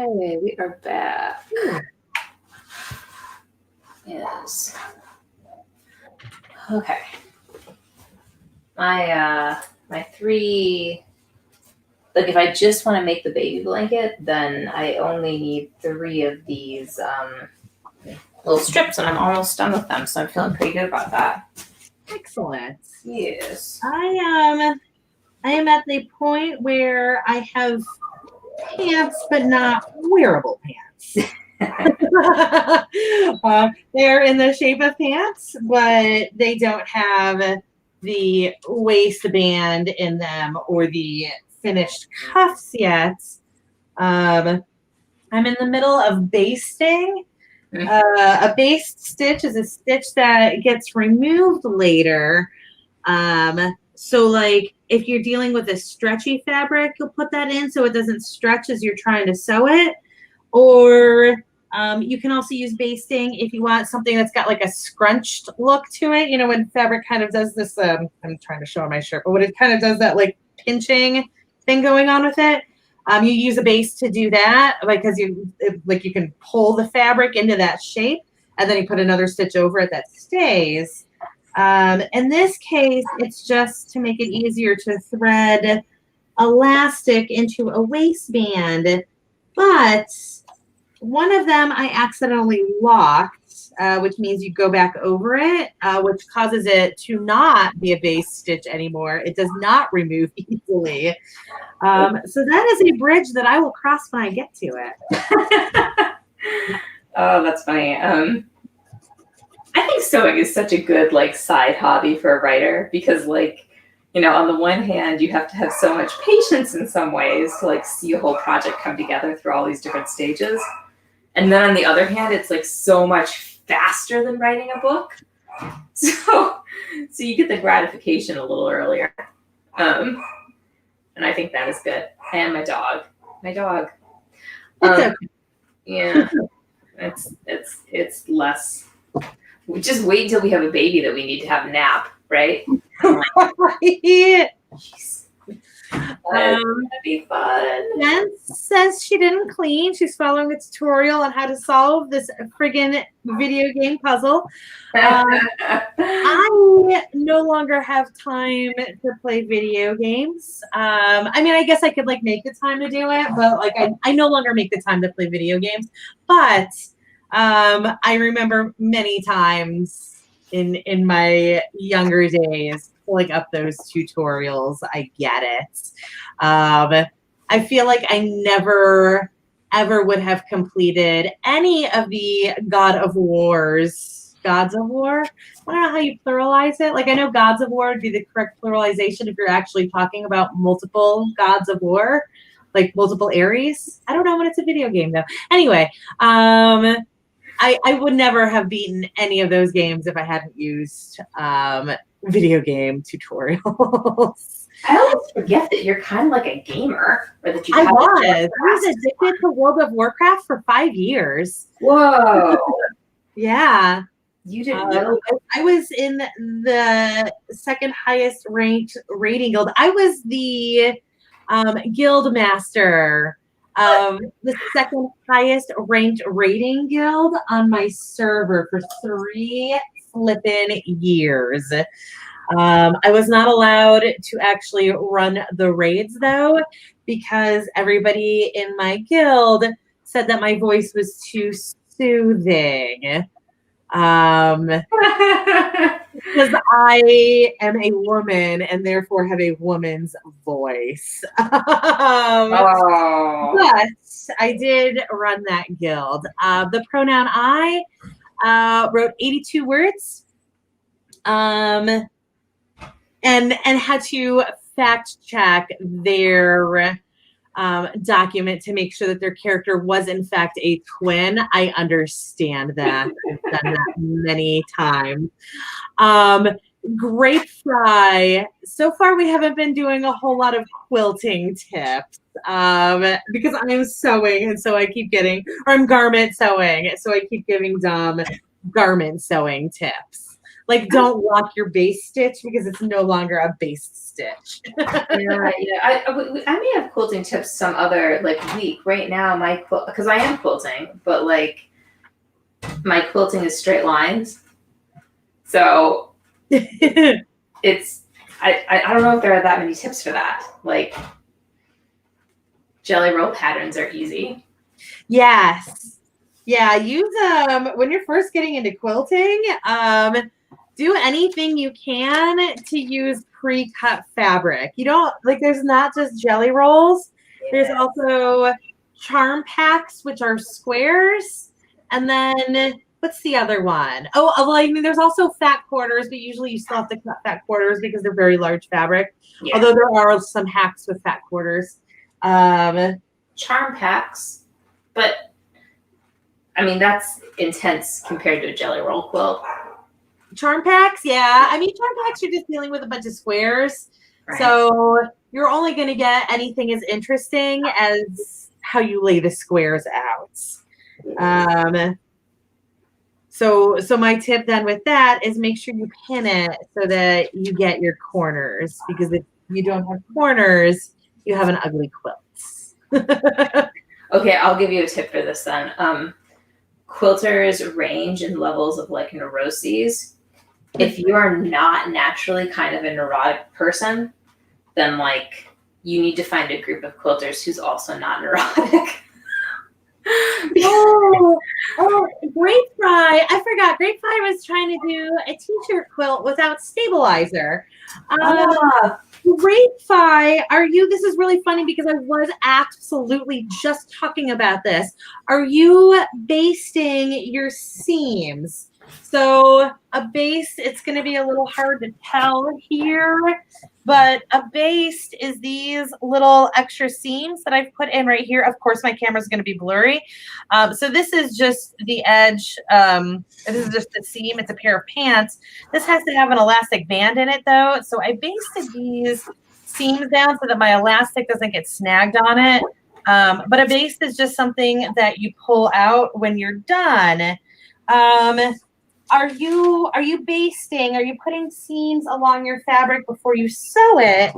Okay, we are back. Yes. Okay. My three, like if I just want to make the baby blanket, then I only need 3 of these little strips and I'm almost done with them. So I'm feeling pretty good about that. Excellent. Yes. I am at the point where I have pants, but not wearable pants. They're in the shape of pants, but they don't have the waistband in them or the finished cuffs yet. I'm in the middle of basting. A based stitch is a stitch that gets removed later. So like if you're dealing with a stretchy fabric, you'll put that in so it doesn't stretch as you're trying to sew it. Or you can also use basting if you want something that's got like a scrunched look to it. You know, when fabric kind of does this, I'm trying to show on my shirt, but when it kind of does that like pinching thing going on with it, you use a base to do that, because you can pull the fabric into that shape, and then you put another stitch over it that stays. In this case, it's just to make it easier to thread elastic into a waistband, but one of them I accidentally locked, which means you go back over it, which causes it to not be a base stitch anymore. It does not remove easily. So that is a bridge that I will cross when I get to it. Oh, that's funny. I think sewing is such a good like side hobby for a writer because like, you know, on the one hand, you have to have so much patience in some ways to like see a whole project come together through all these different stages. And then on the other hand, it's like so much faster than writing a book. So you get the gratification a little earlier. And I think that is good. And my dog. Yeah, it's less. We just wait until we have a baby that we need to have a nap, right? Jeez. Gonna be fun. Jen says she didn't clean. She's following a tutorial on how to solve this friggin' video game puzzle. I no longer have time to play video games. I mean, I guess I could like make the time to do it, but like I no longer make the time to play video games. But I remember many times in my younger days pulling up those tutorials. I get it. I feel like I never ever would have completed any of the Gods of War. I don't know how you pluralize it. Like I know Gods of War would be the correct pluralization if you're actually talking about multiple Gods of War, like multiple Ares. I don't know when it's a video game though. Anyway, I would never have beaten any of those games if I hadn't used video game tutorials. I always forget that you're kind of like a gamer, or that you. I was addicted to World of Warcraft for 5 years. Whoa! Yeah, you didn't know. I was in the second highest ranked rating guild. I was the guild master. The second highest ranked rating guild on my server for 3 flippin' years. I was not allowed to actually run the raids though, because everybody in my guild said that my voice was too soothing. Because I am a woman and therefore have a woman's voice. But I did run that guild. The pronoun I wrote 82 words. And had to fact check their document to make sure that their character was in fact a twin. I understand that. I've done that many times. Grape fry. So far, we haven't been doing a whole lot of quilting tips because I'm sewing, and so I keep getting, or I'm garment sewing, so I keep giving Dom garment sewing tips. Like, don't lock your base stitch because it's no longer a base stitch. Yeah. I may have quilting tips some other like week. Right now, my quilt, because I am quilting, but like my quilting is straight lines, so it's I don't know if there are that many tips for that. Like jelly roll patterns are easy. Yes. Yeah, use when you're first getting into quilting, do anything you can to use pre-cut fabric. You don't like there's not just jelly rolls. There's also charm packs, which are squares. And then what's the other one? Oh, well, I mean, there's also fat quarters, but usually you still have to cut fat quarters because they're very large fabric. Yeah. Although there are some hacks with fat quarters. Charm packs, but I mean that's intense compared to a jelly roll quilt. Charm packs, yeah. I mean, charm packs, you're just dealing with a bunch of squares. Right. So you're only going to get anything as interesting as how you lay the squares out. So my tip then with that is make sure you pin it so that you get your corners, because if you don't have corners, you have an ugly quilt. Okay, I'll give you a tip for this then. Quilters range in levels of like neuroses. If you are not naturally kind of a neurotic person, then like you need to find a group of quilters who's also not neurotic. Oh, Grapefly. I forgot. Grapefly was trying to do a t-shirt quilt without stabilizer. Grapefly, this is really funny because I was absolutely just talking about this. Are you basting your seams? So a base, it's going to be a little hard to tell here, but a base is these little extra seams that I've put in right here. Of course, my camera is going to be blurry. So this is just the edge. This is just the seam. It's a pair of pants. This has to have an elastic band in it, though. So I basted these seams down so that my elastic doesn't get snagged on it. But a base is just something that you pull out when you're done. Are you basting? Are you putting seams along your fabric before you sew it?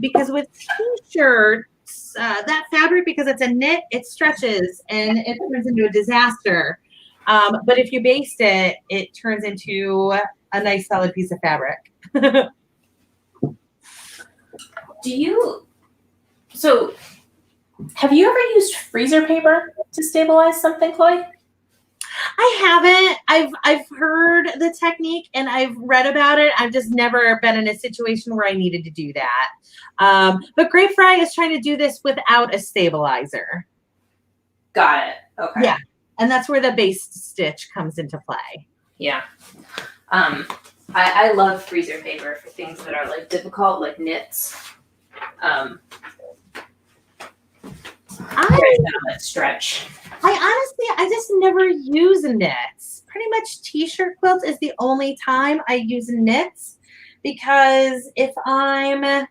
Because with t-shirts, that fabric, because it's a knit, it stretches and it turns into a disaster. But if you baste it, it turns into a nice solid piece of fabric. So have you ever used freezer paper to stabilize something, Chloe? I haven't. I've heard the technique and I've read about it. I've just never been in a situation where I needed to do that. But Grapefly is trying to do this without a stabilizer. Got it. Okay. Yeah. And that's where the base stitch comes into play. Yeah. I love freezer paper for things that are like difficult, like knits. Stretch. I just never use knits. Pretty much t-shirt quilts is the only time I use knits, because if I'm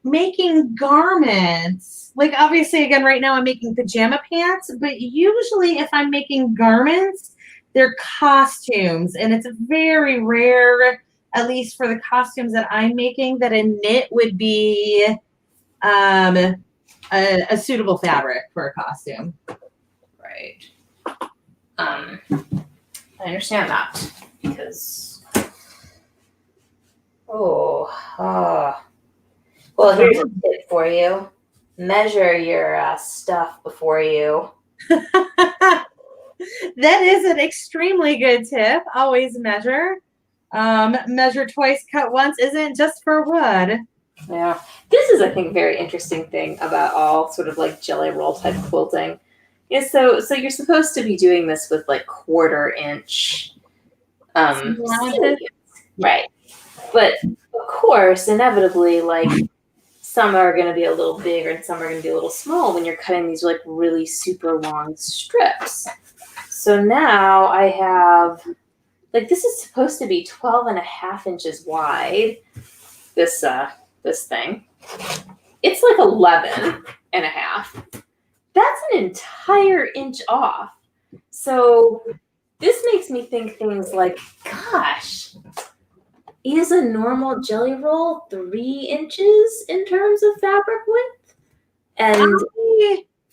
making garments, like obviously again right now I'm making pajama pants, but usually if I'm making garments, they're costumes, and it's very rare, at least for the costumes that I'm making, that a knit would be a suitable fabric for a costume. Right. I understand that because well, here's a tip for you. Measure your stuff before you. That is an extremely good tip. Always measure. Measure twice, cut once isn't just for wood. Yeah. This is, I think, a very interesting thing about all sort of like jelly roll type quilting. Yeah, so you're supposed to be doing this with like 1/4 inch seams, right? But of course, inevitably, like some are going to be a little bigger and some are going to be a little small when you're cutting these like really super long strips. So now I have, like, this is supposed to be 12.5 inches wide. This thing, it's like 11.5. That's an entire inch off. So This makes me think things like, gosh, is a normal jelly roll 3 inches in terms of fabric width? And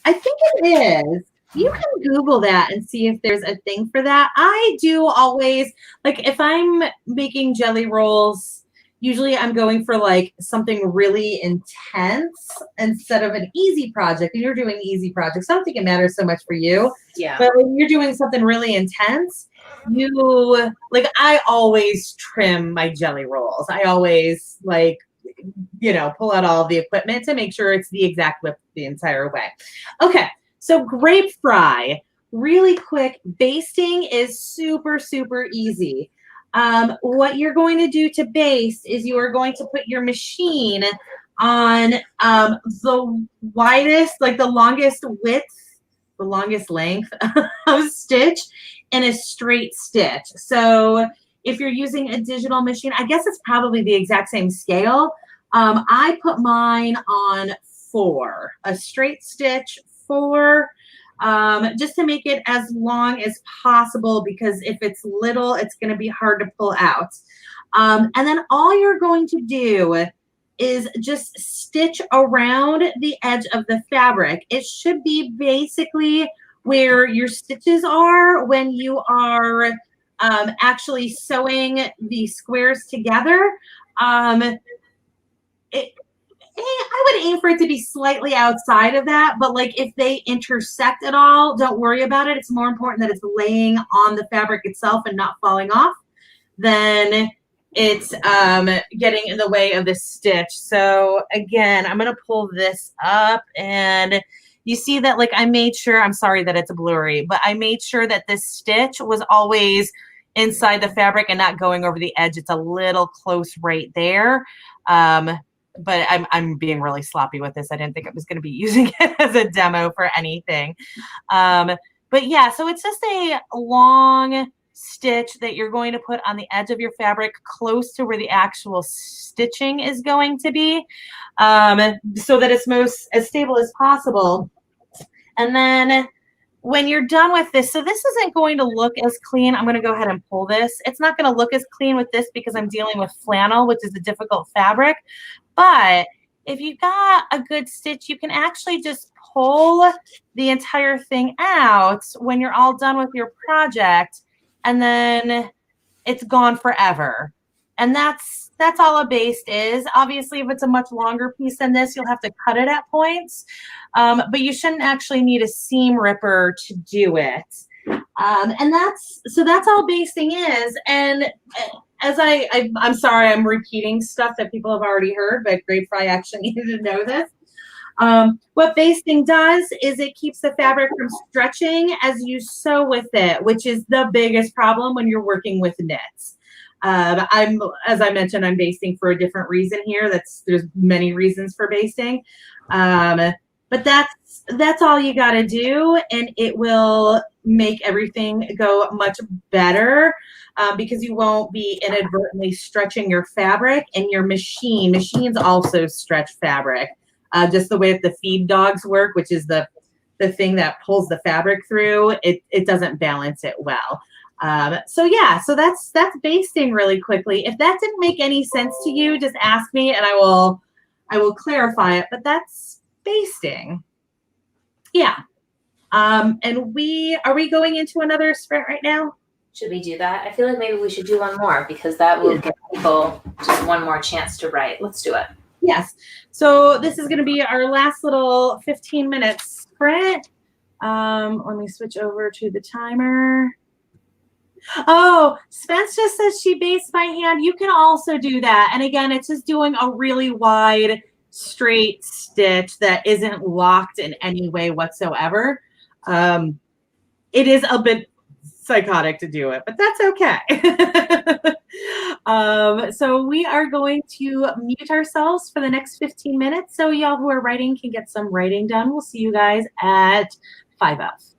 I think it is. You can Google that and see if there's a thing for that. I do always, like, if I'm making jelly rolls, usually I'm going for like something really intense instead of an easy project. And you're doing easy projects. I don't think it matters so much for you. yeah. But when you're doing something really intense, you like, I always trim my jelly rolls. I always like, pull out all the equipment to make sure it's the exact width the entire way. Okay, so grape fry, really quick. Basting is super, super easy. What you're going to do to baste is you are going to put your machine on the widest, like the longest width, the longest length of stitch in a straight stitch. So if you're using a digital machine, I guess it's probably the exact same scale. I put mine on 4, a straight stitch 4, just to make it as long as possible, because if it's little, it's going to be hard to pull out. And then all you're going to do is just stitch around the edge of the fabric. It should be basically where your stitches are when you are actually sewing the squares together. I would aim for it to be slightly outside of that, but like if they intersect at all, don't worry about it. It's more important that it's laying on the fabric itself and not falling off than it's getting in the way of the stitch. So again, I'm going to pull this up, and you see that like I made sure, I'm sorry that it's blurry, but I made sure that this stitch was always inside the fabric and not going over the edge. It's a little close right there. But I'm being really sloppy with this. I didn't think I was going to be using it as a demo for anything. But yeah, so it's just a long stitch that you're going to put on the edge of your fabric close to where the actual stitching is going to be, so that it's most as stable as possible. And then when you're done with this, so this isn't going to look as clean. I'm going to go ahead and pull this. It's not going to look as clean with this because I'm dealing with flannel, which is a difficult fabric. But if you got a good stitch, you can actually just pull the entire thing out when you're all done with your project, and then it's gone forever. And that's all a baste is. Obviously, if it's a much longer piece than this, you'll have to cut it at points. But you shouldn't actually need a seam ripper to do it. And that's all basting is. And as I'm sorry, I'm repeating stuff that people have already heard, but Grape Fry actually needed to know this. What basting does is it keeps the fabric from stretching as you sew with it, which is the biggest problem when you're working with knits. As I mentioned, I'm basting for a different reason here. There's many reasons for basting. But that's all you got to do, and it will make everything go much better, because you won't be inadvertently stretching your fabric. And your machines also stretch fabric, just the way that the feed dogs work, which is the thing that pulls the fabric through. It doesn't balance it well. So that's basting really quickly. If that didn't make any sense to you, just ask me and I will clarify it. But that's basting. Yeah. And are we going into another sprint right now? Should we do that? I feel like maybe we should do one more, because that will give people just one more chance to write. Let's do it. Yes. So this is going to be our last little 15-minute sprint. Let me switch over to the timer. Oh, Spence just says she bastes by hand. You can also do that. And again, it's just doing a really wide straight stitch that isn't locked in any way whatsoever. It is a bit psychotic to do it, but that's okay. So we are going to mute ourselves for the next 15 minutes so y'all who are writing can get some writing done. We'll see you guys at 5F.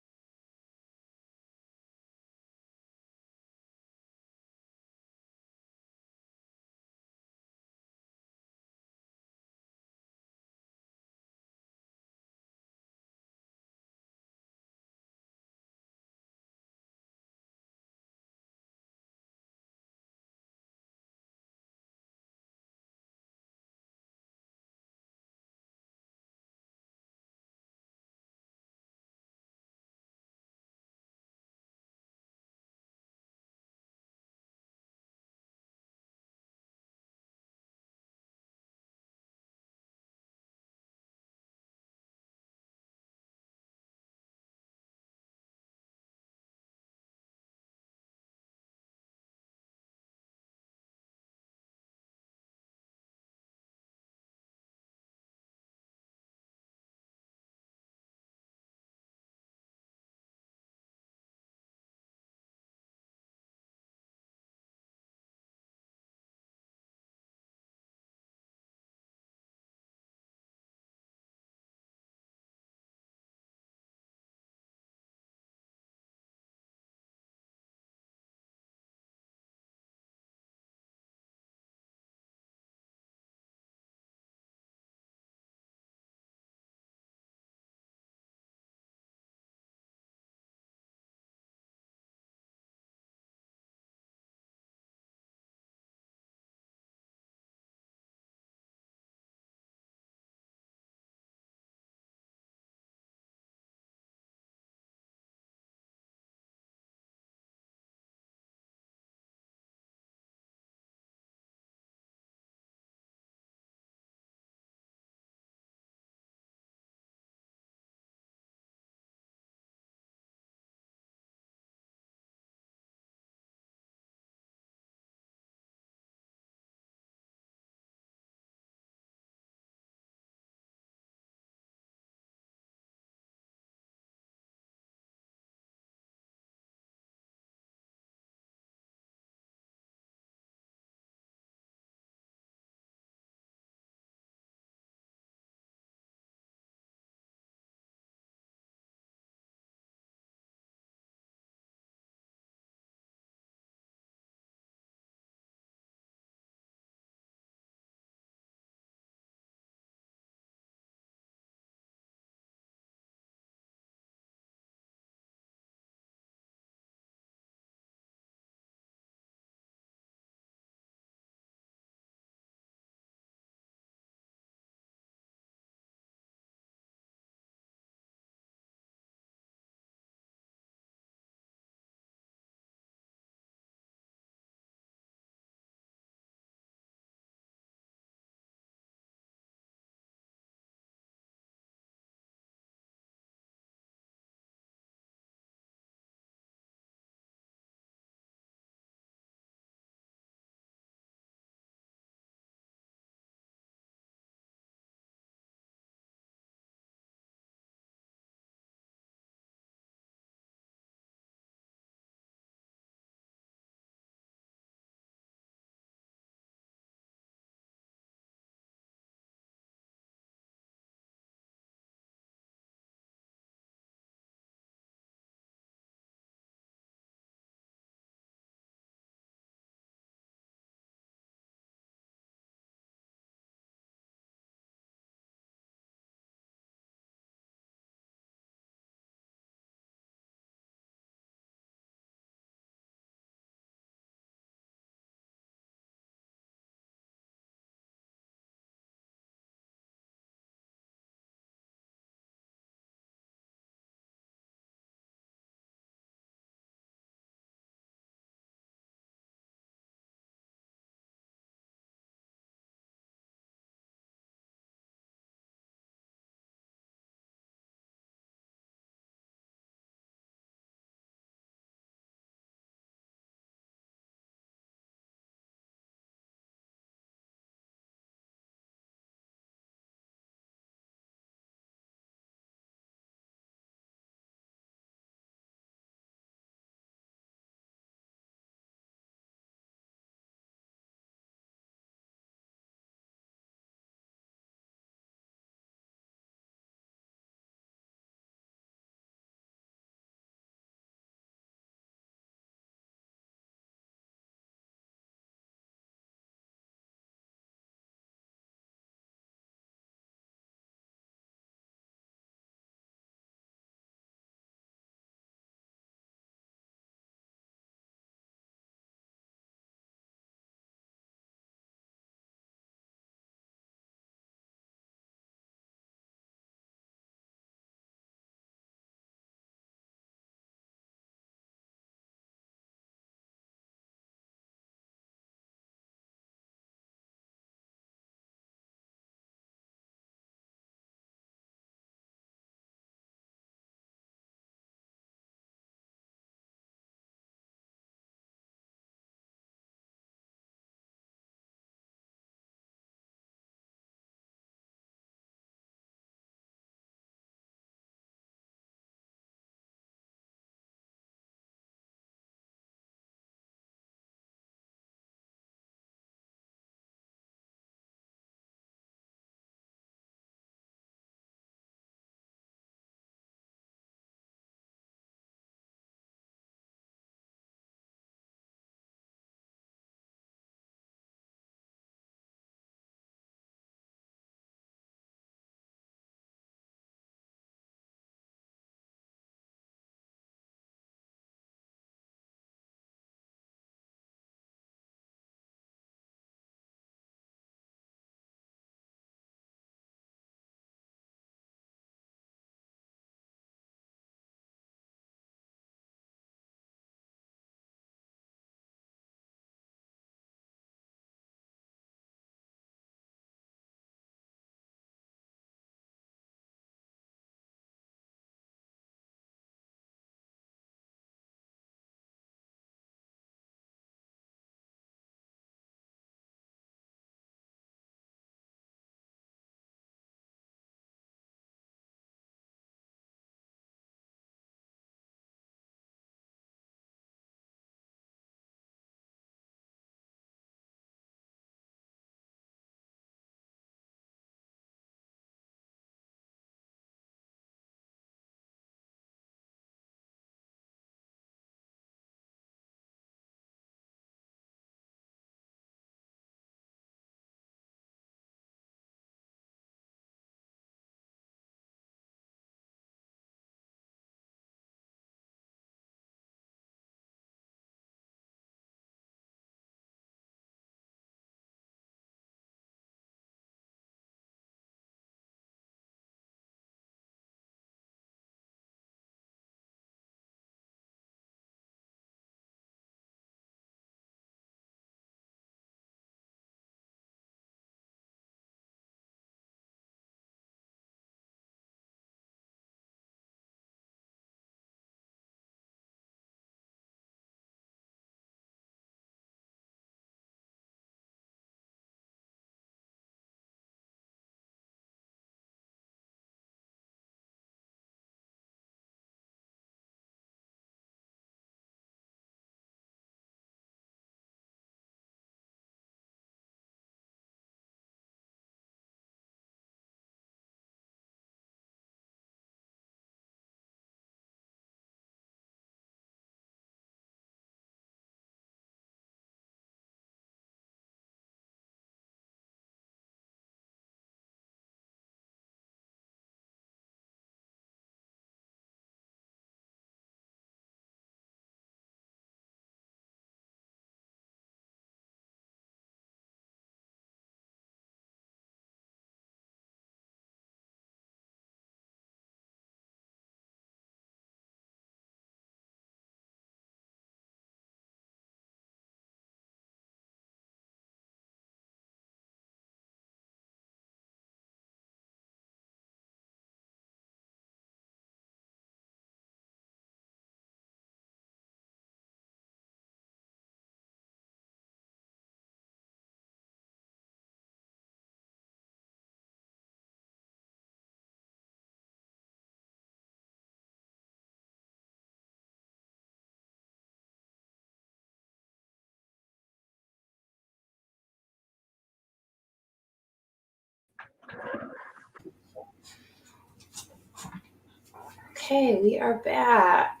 Okay, we are back.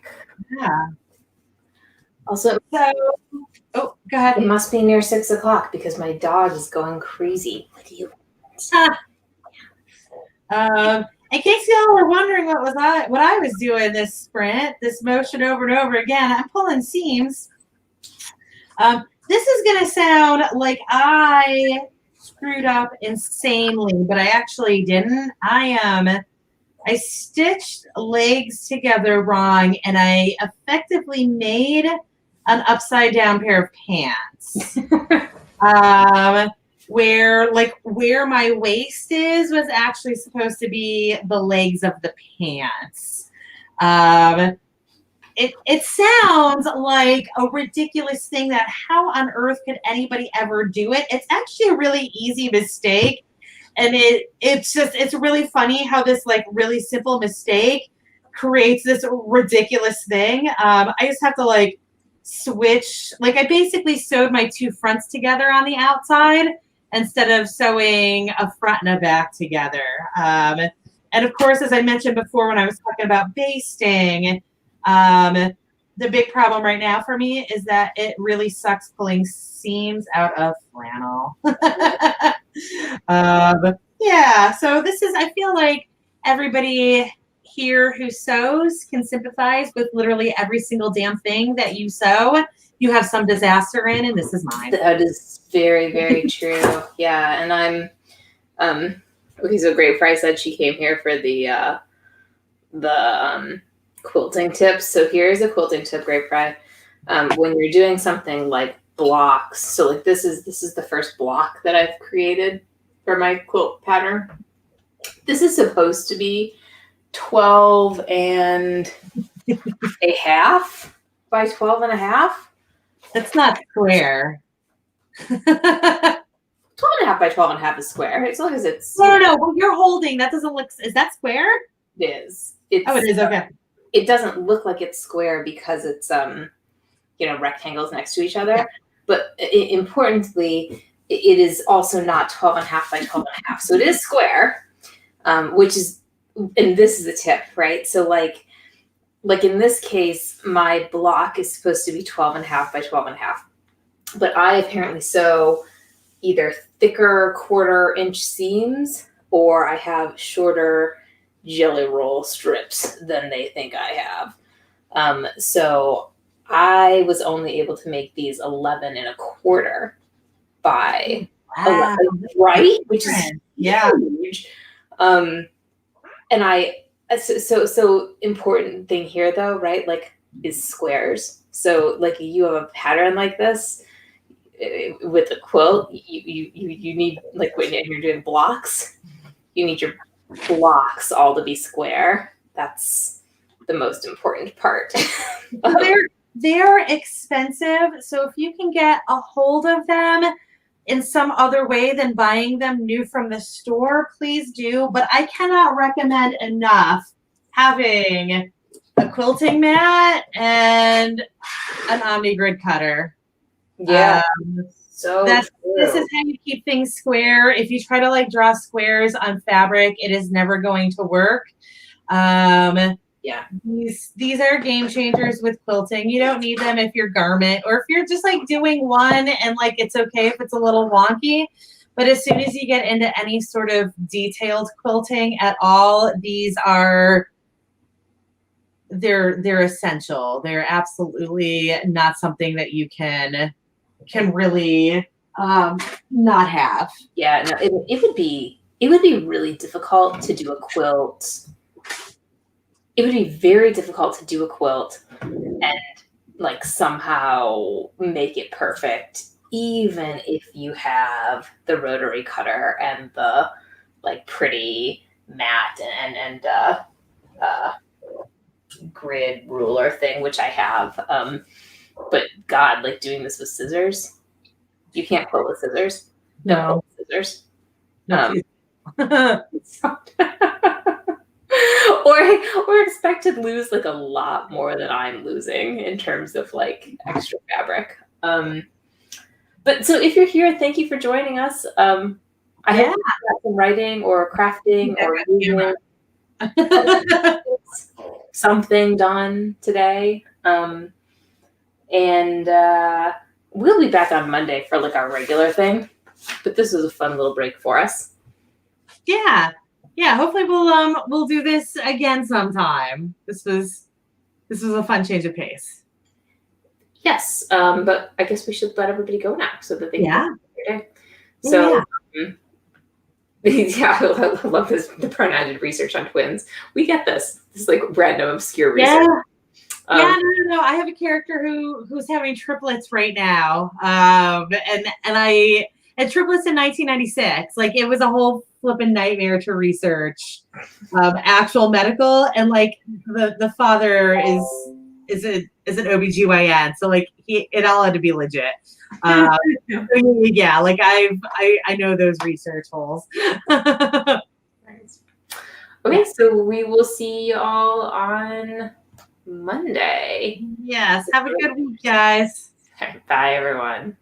Yeah. Also, So, oh, go ahead. it must be near 6 o'clock because my dog is going crazy. What do you In case y'all were wondering what I was doing this sprint, this motion over and over again, I'm pulling seams. This is gonna sound like I screwed up insanely, but I actually didn't. I stitched legs together wrong, and I effectively made an upside down pair of pants. Where my waist was actually supposed to be the legs of the pants. It sounds like a ridiculous thing that how on earth could anybody ever do it? It's actually a really easy mistake. And it's really funny how this like really simple mistake creates this ridiculous thing. I just have to like switch. Like I basically sewed my two fronts together on the outside instead of sewing a front and a back together. And of course, as I mentioned before, when I was talking about basting, the big problem right now for me is that it really sucks pulling seams out of flannel. Yeah, so I feel like everybody here who sews can sympathize with literally every single damn thing that you sew. You have some disaster in, and this is mine. That is very, very true. Yeah, and I'm okay, so Great Fry said she came here for the quilting tips. So here's a quilting tip, Great Fry. When you're doing something like blocks, so like this is the first block that I've created for my quilt pattern. This is supposed to be 12 and a half by 12 and a half. That's not square. 12 and a half by 12 and a half is square, as long as it's... No. What you're holding, that doesn't look... Is that square? It is. It is, okay. It doesn't look like it's square because it's, rectangles next to each other. Yeah. But importantly, it is also not 12 and a half by 12 and a half. So it is square, which is... And this is the tip, right? So like in this case, my block is supposed to be 12 and a half by 12 and a half. But I apparently sew either thicker 1/4 inch seams or I have shorter jelly roll strips than they think I have. So I was only able to make these 11 1/4 by 11, right? Which is huge. And so important thing here though, right? Like is squares. So like you have a pattern like this with a quilt, you need, like when you're doing blocks, you need your blocks all to be square. That's the most important part. They're expensive. So if you can get a hold of them in some other way than buying them new from the store, please do. But I cannot recommend enough having a quilting mat and an OmniGrid cutter. Yeah. This is how you keep things square. If you try to like draw squares on fabric, it is never going to work. These are game changers with quilting. You don't need them if you're garment or if you're just like doing one and like it's okay if it's a little wonky. But as soon as you get into any sort of detailed quilting at all, these are they're essential. They're absolutely not something that you can really not have. Yeah, no, it would be really difficult to do a quilt. It would be very difficult to do a quilt and like somehow make it perfect, even if you have the rotary cutter and the like pretty mat and grid ruler thing, which I have. But God, like doing this with scissors, you can't quilt with scissors. No scissors. Or expect to lose like a lot more than I'm losing in terms of like extra fabric. But so if you're here, thank you for joining us. I hope you got some writing or crafting or reading. something done today. And we'll be back on Monday for like our regular thing. But this was a fun little break for us. Yeah. Hopefully we'll do this again sometime. This was a fun change of pace. Yes, but I guess we should let everybody go now so that they can get their day. So, yeah, I love this, the pronoun research on twins. We get this like random obscure research. No. I have a character who's having triplets right now, and triplets in 1996. Like, it was a whole flipping nightmare to research actual medical, and like the father is an OBGYN, so like it all had to be legit. Yeah, like I know those research holes. Nice. Okay, so we will see you all on Monday. Yes, have a good week, guys. Bye, everyone.